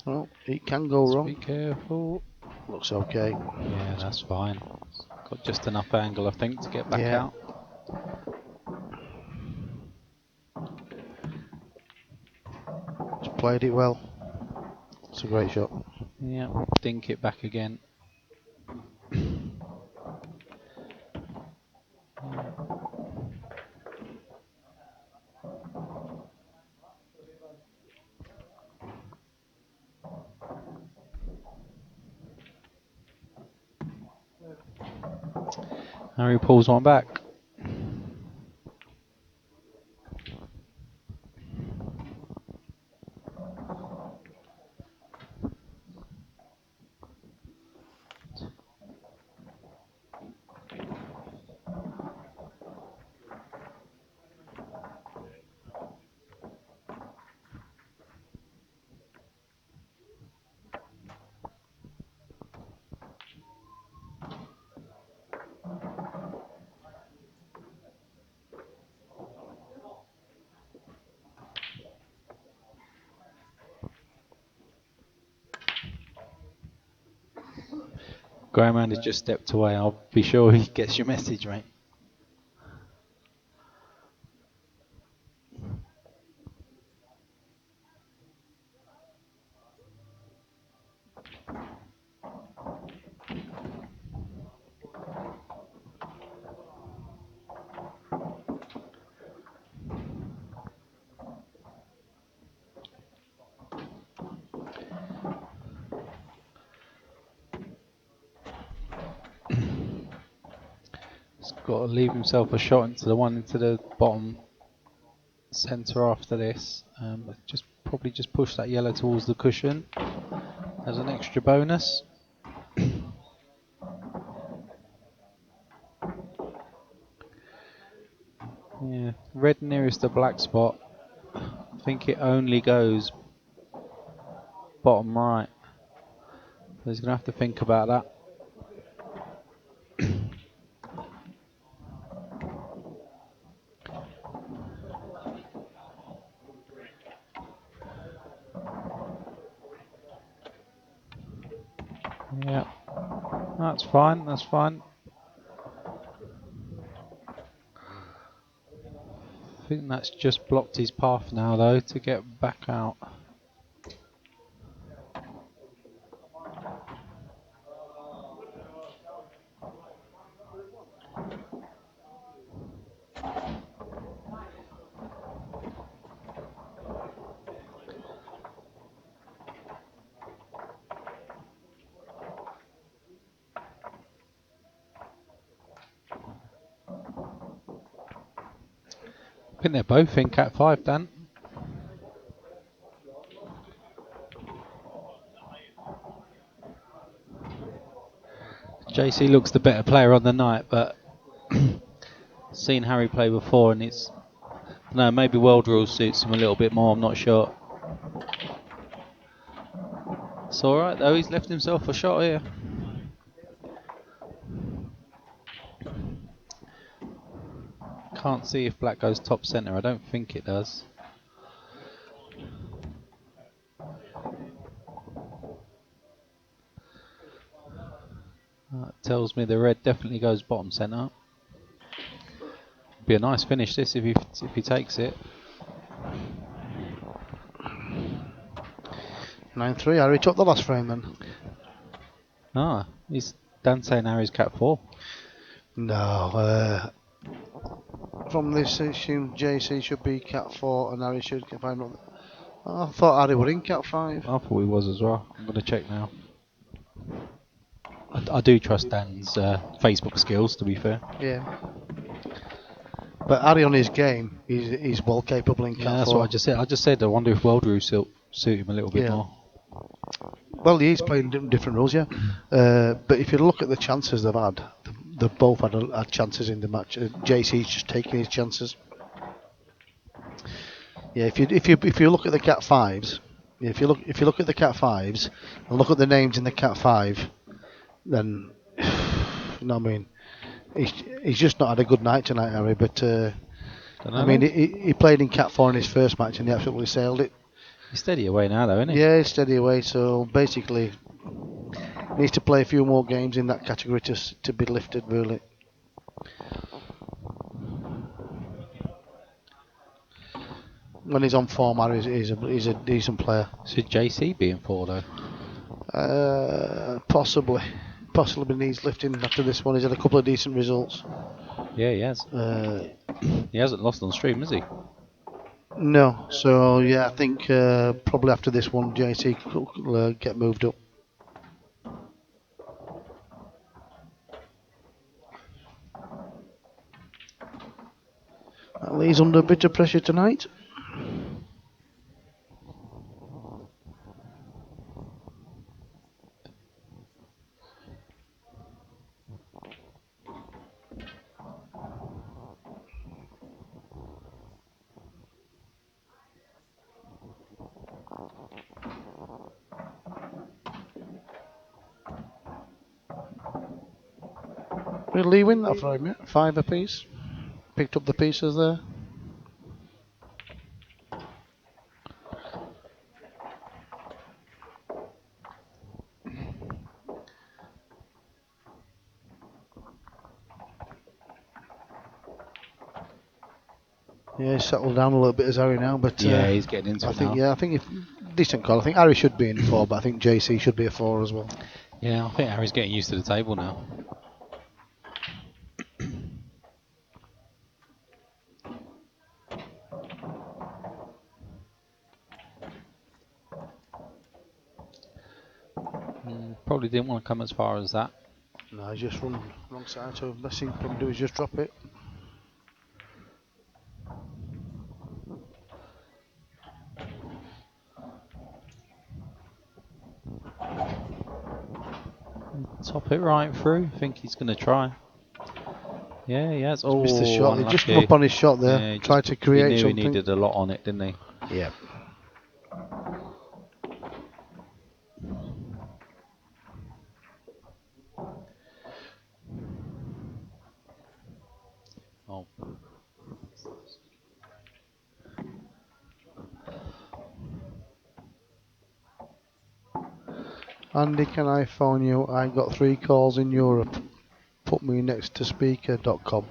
Well, it can go wrong. Be careful. Looks okay. Yeah, that's fine. Got just enough angle, I think, to get back out. Just played it well. It's a great shot. Yeah, dink it back again. Harry pulls one back. Graham has just stepped away. I'll be sure he gets your message, mate. He's got to leave himself a shot into the bottom centre after this. Probably just push that yellow towards the cushion as an extra bonus. Yeah, red nearest the black spot. I think it only goes bottom right. So he's going to have to think about that. Yeah, that's fine, that's fine. I think that's just blocked his path now though to get back out. I think they're both in Cat 5, Dan. JC looks the better player on the night, but seen Harry play before, and maybe World Rules suits him a little bit more. I'm not sure. It's all right though. He's left himself a shot here. Can't see if black goes top centre. I don't think it does. That tells me the red definitely goes bottom centre. Be a nice finish this if he takes it. 9-3. Harry took the last frame then. He's Dan saying Harry's Cat 4. No. From this, assume JC should be Cat 4 and Harry should get 5. I thought Harry were in Cat 5. I thought he was as well. I'm going to check now. I do trust Dan's Facebook skills, to be fair. Yeah. But Harry on his game, he's well capable in Cat 4. That's what I just said. I wonder if World Rules suit him a little bit more. Well, he's playing different rules, yeah. But if you look at the chances they've had, they've both had chances in the match. JC's just taking his chances. Yeah, if you look at the Cat 5s, if you look at the Cat 5s and look at the names in the Cat 5, then you know what I mean. He's just not had a good night tonight, Harry. But I mean, he played in Cat 4 in his first match and he absolutely sailed it. He's steady away now, though, isn't he? Yeah, he's steady away. So basically, needs to play a few more games in that category to be lifted, really. When he's on form, he's a decent player. Should JC be in 4 though? Possibly needs lifting after this one. He's had a couple of decent results. Yeah, he has. He hasn't lost on stream, has he? No. So yeah, I think probably after this one, JC will get moved up. He's under a bit of pressure tonight. Did Lee win that for him? Yeah? 5 apiece. Picked up the pieces there. Yeah, he's settled down a little bit as Harry now, but Yeah, he's getting into I it think now. I think if decent call. I think Harry should be in 4, but I think JC should be a 4 as well. Yeah, I think Harry's getting used to the table now. Probably didn't want to come as far as that. No, he's just run wrong side, so best thing for him to do is just drop it. Top it right through. I think he's going to try. Yeah, he has. Oh, Missed the shot. He just come unlucky. up on his shot there. Yeah, Tried to he create knew something. he needed a lot on it, didn't he? Yeah. Oh. Andy, can I phone you? I got 3 calls in Europe. Put me next to speaker.com.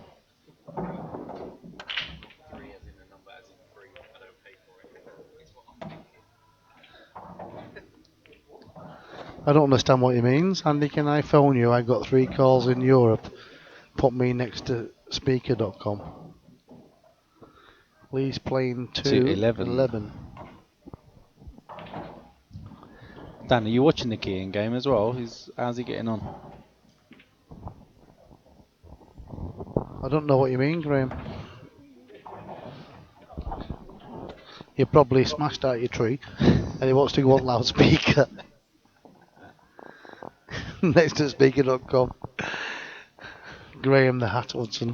I don't understand what he means. Andy, can I phone you? I got 3 calls in Europe. Put me next to speaker.com. Please playing 2-11. Dan, are you watching the Keane game as well? How's he getting on? I don't know what you mean, Graham. You probably smashed out your tree and he wants to go on loudspeaker. Next to speaker.com. Graham the Hat Hudson.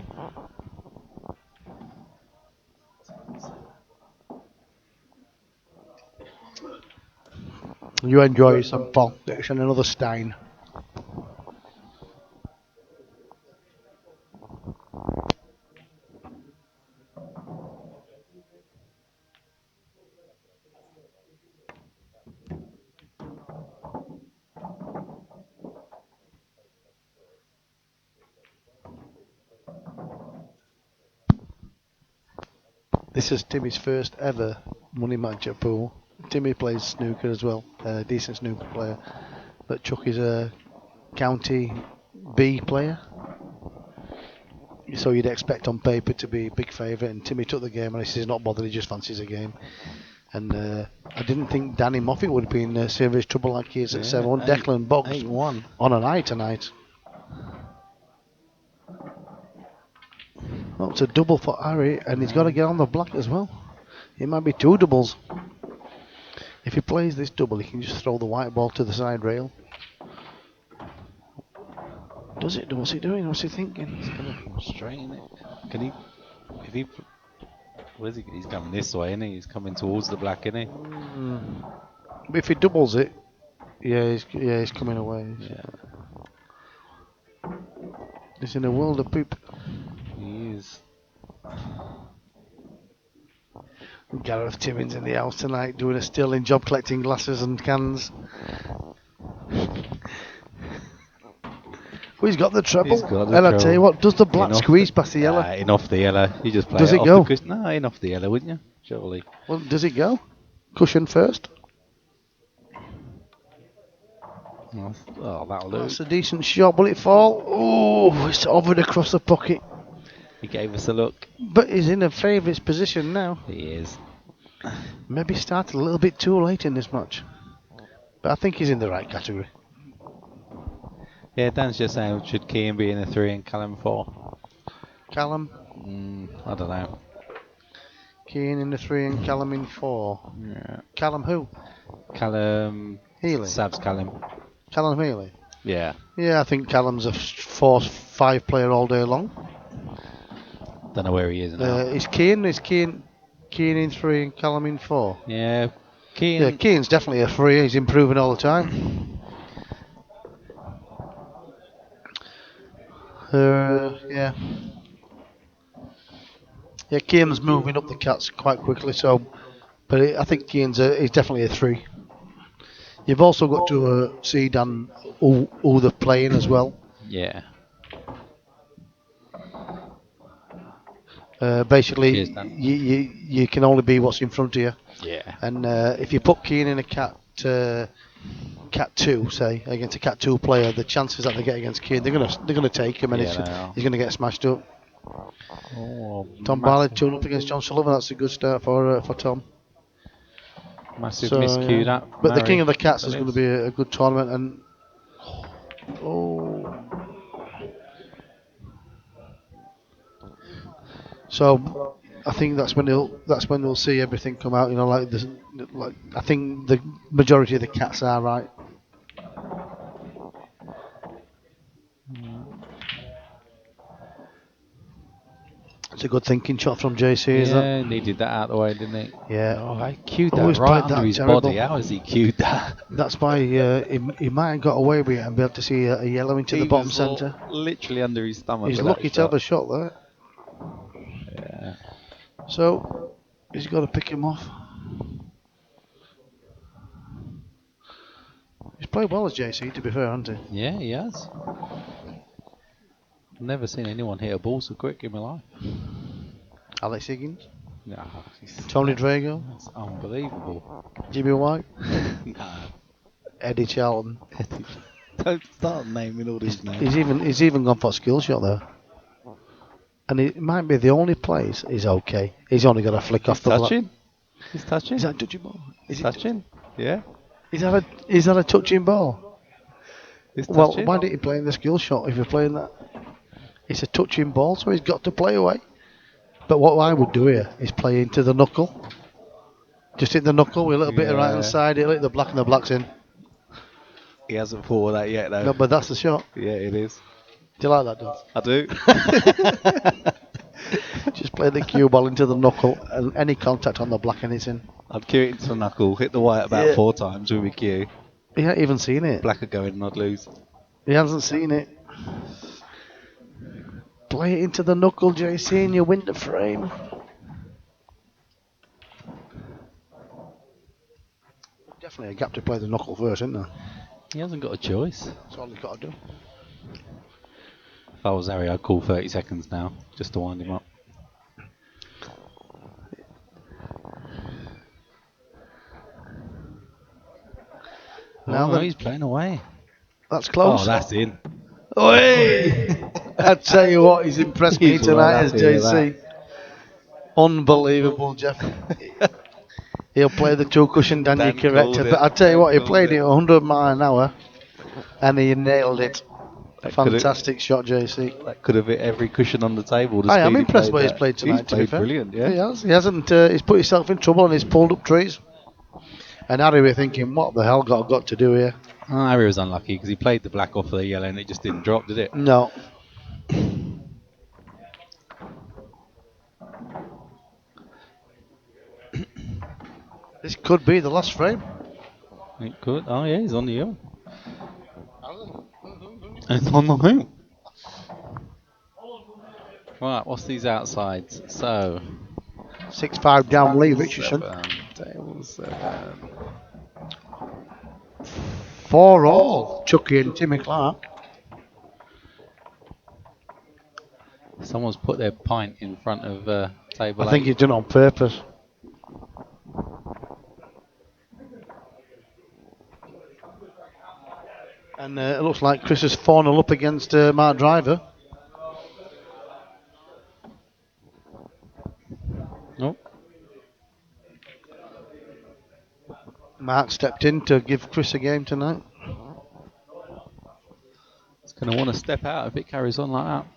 You enjoy some politics and another Stein. This is Timmy's first ever money match at pool. Timmy plays snooker as well, a decent snooker player. But Chuck is a county B player. So you'd expect on paper to be a big favourite, and Timmy took the game and he says not bothered, he just fancies a game. And I didn't think Danny Moffat would be in serious trouble like he is at 7-1. Declan Boggs 8-1. on an eye tonight. Oh, it's a double for Harry, and he's got to get on the black as well. It might be 2 doubles. If he plays this double, he can just throw the white ball to the side rail. Does it? What's he doing? What's he thinking? He's going to straighten it. Can he? If he. Where's he? He's coming this way, isn't he? He's coming towards the black, isn't he? But if he doubles it, he's coming away. Yeah. He's in a world of poop. He is. Gareth Timmins in the house tonight doing a Stirling job collecting glasses and cans. Oh, he's got the treble. He's got the and I treble. tell you what, does the black squeeze past the yellow? In off the yellow. You just play Does it it off go? the cushion. No, in off the yellow, wouldn't you? Surely. Well, does it go? Cushion first. Oh, that'll do. That's a decent shot. Will it fall? Oh, it's hovered across the pocket. He gave us a look. But he's in a favourite's position now. He is. Maybe started a little bit too late in this match. But I think he's in the right category. Yeah, Dan's just saying, should Keane be in a 3 and Callum 4? Callum, I don't know. Keane in the 3 and Callum in 4. Yeah. Callum who? Callum. Healy. Sabs Callum. Callum Healy. Yeah. Yeah, I think Callum's a 4-5 player all day long. Don't know where he is now. Is Keane in 3 and Callum in 4? Yeah. Keane. Yeah, Keane's definitely a 3. He's improving all the time. Yeah. Yeah, Keane's moving up the cats quite quickly, so. But I think Keane's he's definitely a 3. You've also got to see Dan who they're playing as well. Yeah. Basically, Cheers, Dan. you can only be what's in front of you. Yeah. And if you put Keane in a cat 2, say, against a cat 2 player, the chances that they get against Keane, they're gonna take him, and Yeah, they are. he's gonna get smashed up. Oh, Tom Barley massive, 2 up against John Sullivan. That's a good start for Tom. massive So, miscue yeah. that. But the King Murray. of the Cats That is going to is. be a good tournament, and so I think that's when we'll see everything come out. You know, like this, like I think the majority of the cats are right. It's a good thinking shot from JC, is that? Yeah, needed that out of the way, didn't he? Yeah. Oh, I cued Oh, that he's right played under that his terrible. body. How has he cued that? That's why he might have got away with it and be able to see a yellow into the He bottom was centre. literally under his stomach. He's with lucky that to have shot. a shot there. Yeah. So he's got to pick him off. He's played well as JC, to be fair, hasn't he? Yeah, he has. Never seen anyone hit a ball so quick in my life. Alex Higgins, No, Tony Drago, that's unbelievable. Jimmy White, No. Eddie Charlton. Don't start naming all these names. He's even gone for a skill shot there. And it might be the only place he's okay. He's only got a flick off the touching. He's touching. Is that a touching ball? Is it touching? Yeah. Is that a touching ball? He's Well, touching. why didn't he play in the skill shot if you're playing that? It's a touching ball, so he's got to play away. But what I would do here is play into the knuckle. Just hit the knuckle with a little bit of right hand side, hit the black, and the black's in. He hasn't thought of that yet, though. No, but that's the shot. Yeah, it is. Do you like that, Dad? I do. Just play the cue ball into the knuckle, and any contact on the black, and it's in. I'd cue it into the knuckle, hit the white about 4 times with my cue. He hasn't even seen it. Black would go in and I'd lose. He hasn't seen it. Play it into the knuckle, JC, and you win the frame. Definitely a gap to play the knuckle first, isn't there? He hasn't got a choice. That's all he's got to do. If I was Harry, I'd call 30 seconds now, just to wind him up. Now Oh, then, he's playing away. that's close. Oh, that's in. Oi! I tell you what, he's impressed me He's tonight well as happy with JC. Unbelievable, Jeff. He'll play the two cushion Dan, Dan you correct. called it. But I tell you what, he Dan played called it 100 miles an hour and he nailed it. That could've- Fantastic shot, JC. That could have hit every cushion on the table. the I speed am he impressed played by his that. play tonight, He's to be played fair. brilliant, yeah. He has. He hasn't. He's put himself in trouble and he's pulled up trees. And Harry were thinking, what the hell got to do here? Oh, Harry was unlucky because he played the black off of the yellow and it just didn't drop, did it? No. This could be the last frame. It could. Oh, yeah, he's on the hill. It's on the hill. Right, what's these outsides? So, 6-5 down Lee Richardson. Table 7. 4-all. Chucky and Timmy Clark. Someone's put their pint in front of table I think 8. he's done it on purpose. And it looks like Chris has 4-0 up against Mark Driver. Nope. Mark stepped in to give Chris a game tonight. He's going to want to step out if it carries on like that.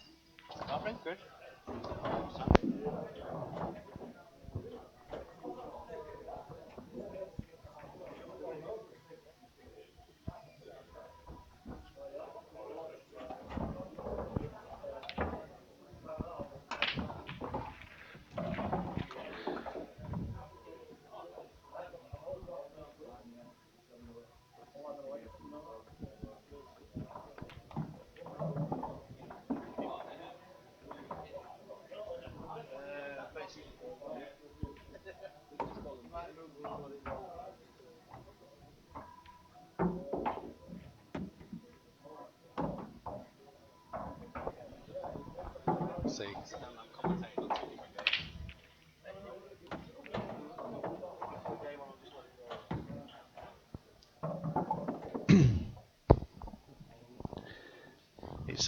See.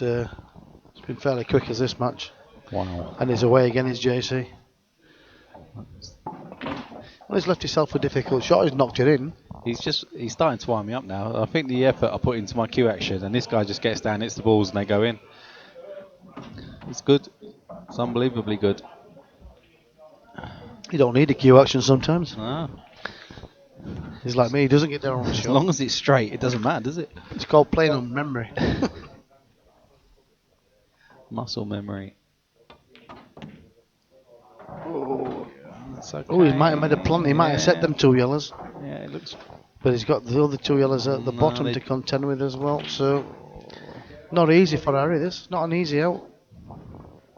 it's been fairly quick as this match. Wow. And he's away again, is JC. Well, he's left himself a difficult shot. He's knocked it in. He's starting to wind me up now. I think the effort I put into my cue action, and this guy just gets down, hits the balls, and they go in. It's good. It's unbelievably good. You don't need a cue action sometimes. No. He's like me, he doesn't get there on the As shot. long as it's straight, it doesn't matter, does it? It's called playing on memory. Muscle memory. That's okay. Oh, he might have made a plant. He might have set them 2 yellows. Yeah, it looks. But he's got the other 2 yellows at the bottom to contend with as well. So, not easy for Harry, this. Not an easy out.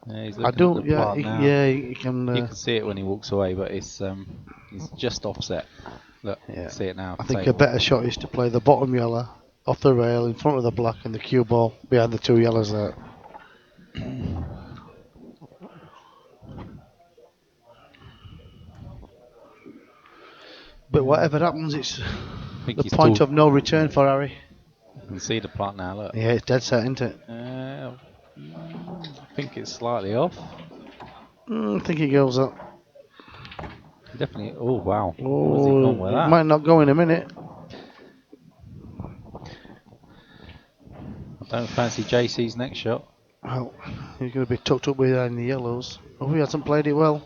Yeah, he's I looking do, at the yeah, plant now. he can. You can see it when he walks away, but it's just offset. Look, Yeah. see it now. I think a better shot is to play the bottom yellow off the rail in front of the black and the cue ball behind the 2 yellows there. But whatever happens, it's the point of no return for Harry. You can see the plant now, look. Yeah, it's dead set, isn't it? I think it's slightly off. I think he goes up. Definitely. Oh, wow. Where's he Oh, gone with it that? might not go in a minute. I don't fancy JC's next shot. Well, he's going to be tucked up behind the yellows. Oh, he hasn't played it well.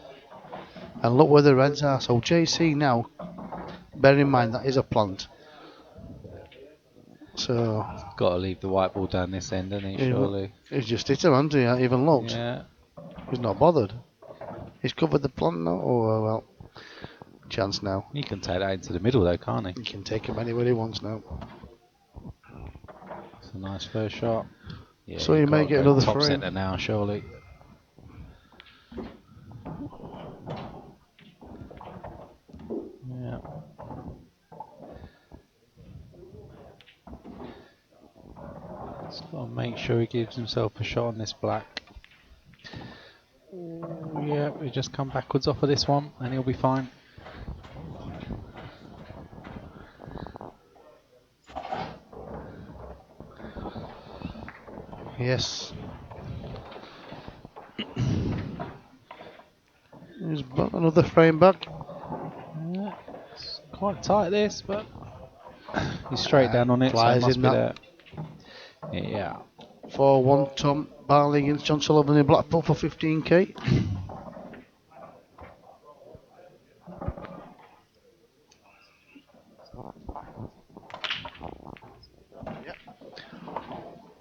And look where the reds are. So JC now, bear in mind that is a plant. So Got to leave the white ball down this end, hasn't he, surely? he's just hit him, hasn't he? Hasn't even looked. Yeah. He's not bothered. He's covered the plant now. Oh, well. Chance now. He can take that into the middle, though, can't he? He can take him anywhere he wants now. It's a nice first shot. Yeah, So you you've may got to get go another top frame. centre now, surely. Yeah. Just got to make sure he gives himself a shot on this black. Yeah, we just come backwards off of this one and he'll be fine. Yes. He's got another frame back. Yeah, it's quite tight this, but he's straight down on it, so flies it must in be that. there. Yeah. 4-1 Tom Barley against John Sullivan in Blackpool for 15k.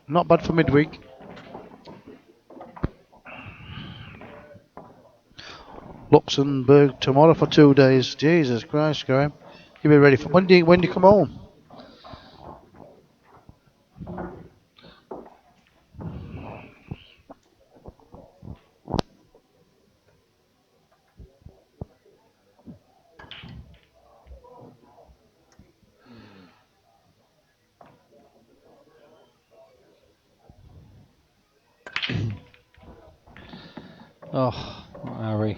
Not bad for midweek. Luxembourg tomorrow for 2 days. Jesus Christ, Graham. You be ready for when do you come home? Oh, not Harry.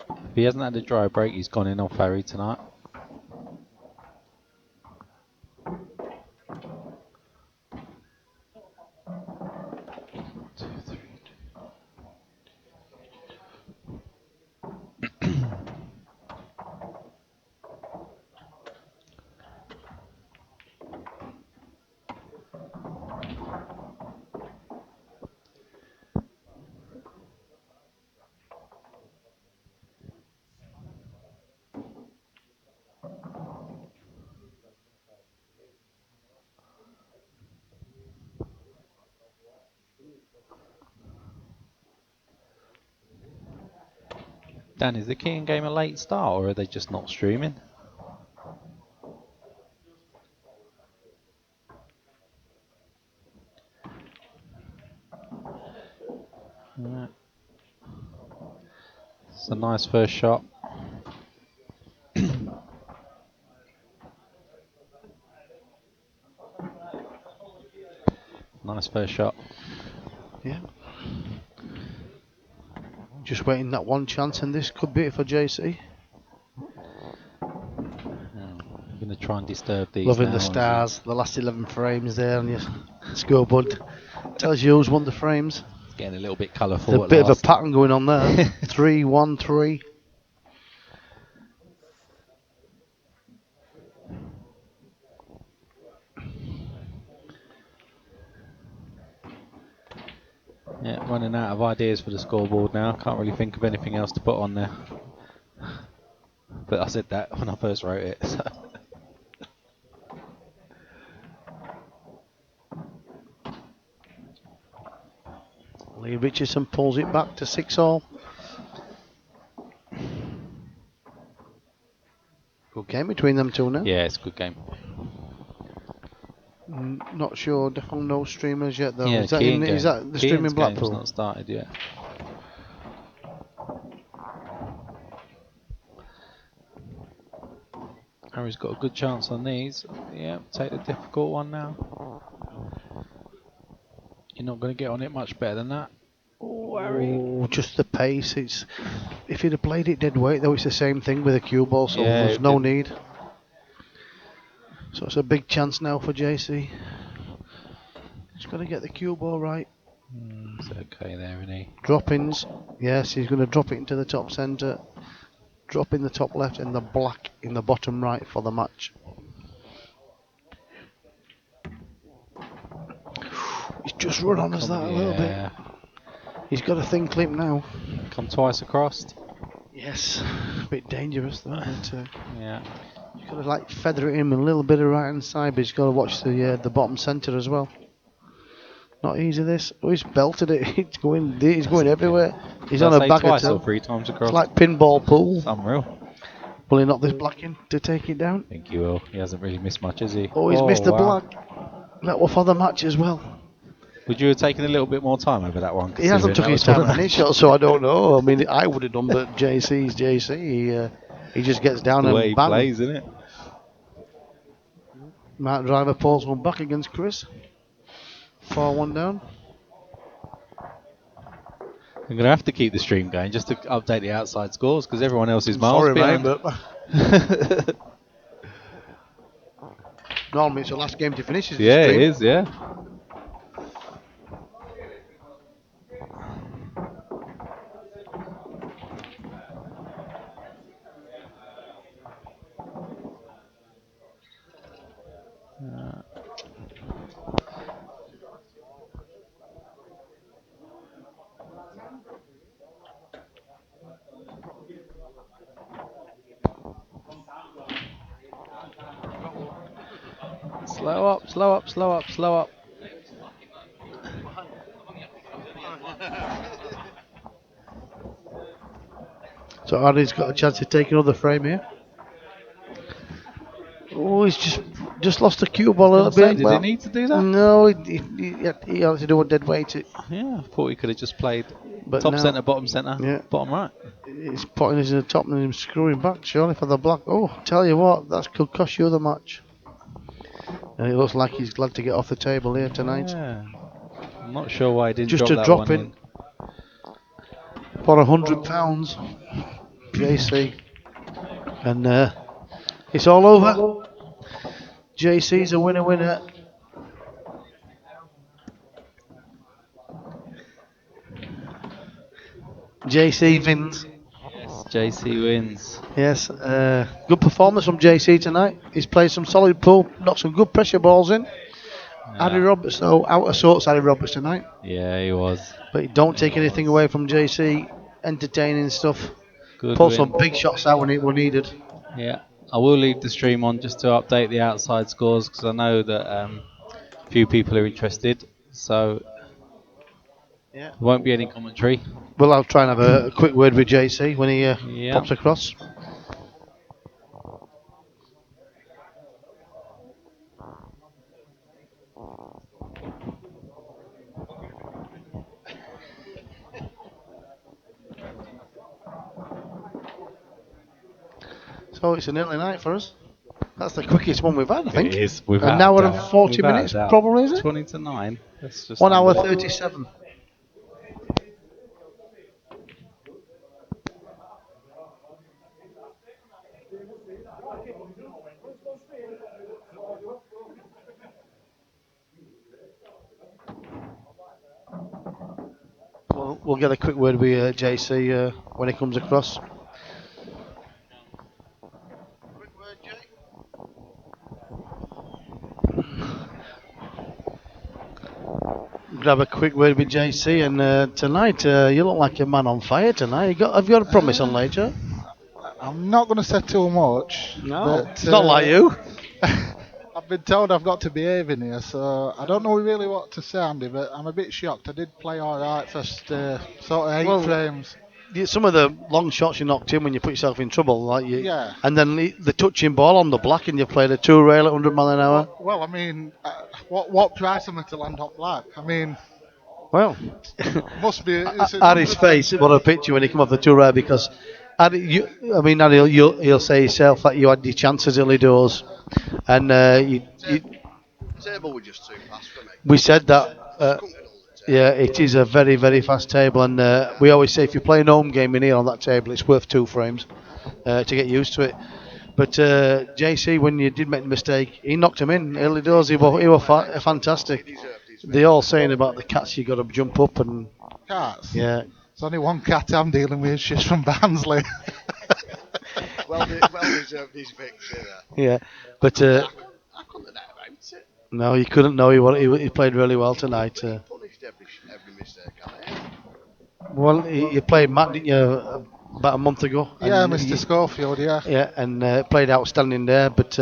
If he hasn't had a dry break, he's gone in off Harry tonight. Dan, is the Keane game a late start or are they just not streaming? Right. It's a nice first shot. Nice first shot. Yeah. Just waiting that one chance, and this could be it for JC. I'm going to try and disturb these. Loving now, the isn't stars, the last 11 frames there, and scoreboard tells you who's won the frames. It's getting a little bit colourful. There's a at bit of a last. pattern going on there. 3-1-3. Yeah, running out of ideas for the scoreboard now. Can't really think of anything else to put on there. But I said that when I first wrote it. So. Lee Richardson pulls it back to 6-all. Good game between them two now. Yeah, it's a good game. Not sure on no streamers yet though. Yeah, Is that, is that the stream in Keane's Blackpool? game's not started yet. Harry's got a good chance on these. Yeah, take the difficult one now. You're not going to get on it much better than that. Oh, Harry. Oh, just the pace. It's if he'd have played it dead weight though, it's the same thing with a cue ball, so Yeah, there's no need. So it's a big chance now for JC. He's got to get the cue ball right. It's okay there, isn't he? Drop-ins. Yes, he's going to drop it into the top centre. Drop in the top left and the black in the bottom right for the match. He's just run on us that a little bit. He's got a thin clip now. Come twice across. Yes, a bit dangerous though. But, Yeah. you've got to like feather it in with a little bit of right hand side, but you've got to watch the bottom centre as well. Not easy this. Oh, he's belted it. He's going everywhere. He's on a bag twice of or 3 times across. It's like pinball pool. It's unreal. Will he knock this black in to take it down? I think he will. He hasn't really missed much, has he? Oh, he's missed the wow. black. That was for the match as well. Would you have taken a little bit more time over that one? He hasn't took his time on this shot, so I don't know. I mean, I would have done, but JC's JC. He just gets down the and way he bang. plays, isn't it? Mark Driver pulls one back against Chris. 4-1 down. I'm going to have to keep the stream going just to update the outside scores because everyone else is miles Sorry, behind. mate, but normally it's the last game to finish. Yeah, it is, yeah. Slow up, slow up, slow up, slow up. So Hardy's got a chance to take another frame here. Oh, he's just lost the cue ball a little bit. Did he need to do that? No, he had to do a dead weight. Yeah, I thought he could have just played But top now- centre, bottom centre, Yeah. bottom right. He's putting us in the top and him screwing back, surely, for the black. Oh, tell you what, that could cost you the match. And it looks like he's glad to get off the table here tonight. Yeah. I'm not sure why he didn't Just drop a that drop one in. For £100, JC. And it's all over. JC's a winner. JC wins. Yes, JC wins. Yes, good performance from JC tonight. He's played some solid pool, knocked some good pressure balls in. Harry Roberts, out of sorts, Harry Roberts tonight. Yeah, he was. But don't take anything away from JC. Entertaining stuff. Good Pulled win. some big shots out when it were needed. Yeah, I will leave the stream on just to update the outside scores because I know that a few people are interested. So Yeah. there won't be any commentary. Well, I'll try and have a quick word with JC when he Yeah. pops across. So it's an early night for us. That's the quickest one we've had, I think. It is. An hour and 40 minutes, probably, is it? 20 to 9. That's just 1 hour 37. we'll get a quick word with JC when he comes across. Grab a quick word with JC, and tonight you look like a man on fire tonight. Have you got a promise on later? I'm not going to say too much. No, but, it's not like you. I've been told I've got to behave in here, so I don't know really what to say, Andy, but I'm a bit shocked. I did play alright first sort of 8 frames. Some of the long shots you knocked in when you put yourself in trouble, Yeah. and then the touching ball on the black, and you played a 2 rail at 100 mile an hour. Well, I mean, what price am I to land on black? I mean, Well, must be. at his face, what a picture when he come off the 2 rail, because Addy, he'll say himself that you had your chances early doors, and Table was just too fast for me. we said that. Yeah, it is a very, very fast table, and we always say if you're playing home game in here on that table, it's worth 2 frames to get used to it. But JC, when you did make the mistake, he knocked him in early doors. He were fantastic. They're all saying about the cats, you got to jump up and Cats? yeah. There's only one cat I'm dealing with. She's from Barnsley. Well deserved his victory there. Yeah, but I couldn't have done about it. no, you couldn't. No, he played really well tonight. Punished every mistake I made. Well, you played Matt, didn't you, about a month ago? Yeah, And Mr. Schofield, yeah. Yeah, and played outstanding there. But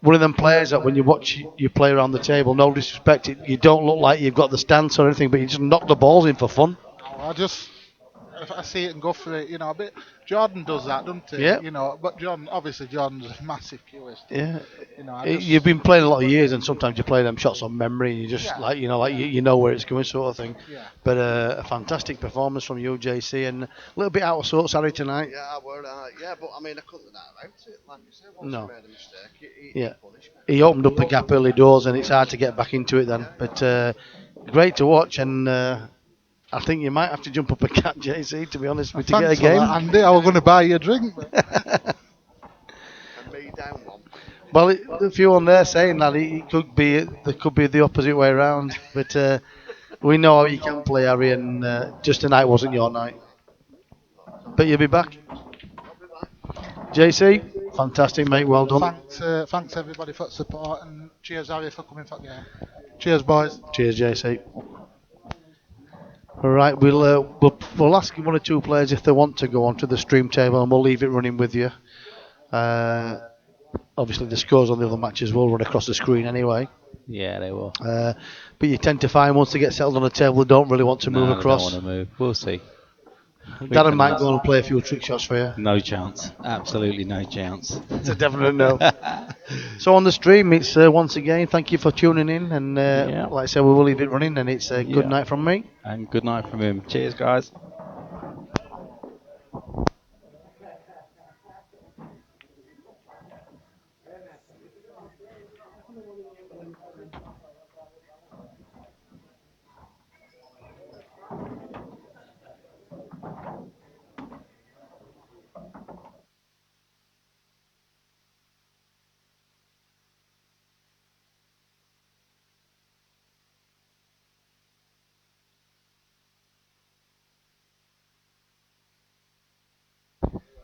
one of them players that when you watch you play around the table, no disrespect, you don't look like you've got the stance or anything, but you just knock the balls in for fun. If I see it and go for it, a bit. Jordan does that, doesn't he? Yeah. But Jordan's a massive purist. Yeah. I You've been playing a lot of years, and sometimes you play them shots on memory, and you just Yeah. you know where it's going, sort of thing. Yeah. But a fantastic performance from you, JC, and a little bit out of sorts, Harry, tonight. Yeah, I were. But I mean, I couldn't have done about it. Like you said, once No. I made a mistake, he Yeah. punished me. He opened up the gap early doors, and it's hard to get back into it then. But great to watch, and I think you might have to jump up a cat, JC, to be honest, to get a Thanks for game. that, Andy. I was going to buy you a drink. But And me down one. Well, a few on there saying that it could be the opposite way around, but we know how you can play, Harry, and just tonight wasn't your night. But you'll be back. JC, fantastic, mate. Well done. thanks everybody for the support, and cheers, Harry, for coming for the game. Cheers, boys. Cheers, JC. All right, we'll ask one or two players if they want to go onto the stream table, and we'll leave it running with you. Obviously, the scores on the other matches will run across the screen anyway. Yeah, they will. But you tend to find once they get settled on the table, they don't really want to move across. They don't want to move. We'll see. Darren might go and play a few trick shots for you. No chance. Absolutely no chance. It's a definite no. So on the stream, it's once again, thank you for tuning in, and like I said, we will leave it running, and it's a good night from me. And good night from him. Cheers, guys.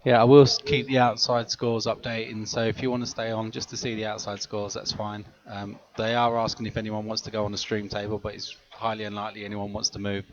Yeah, I will keep the outside scores updating, so if you want to stay on just to see the outside scores, that's fine. They are asking if anyone wants to go on the stream table, but it's highly unlikely anyone wants to move.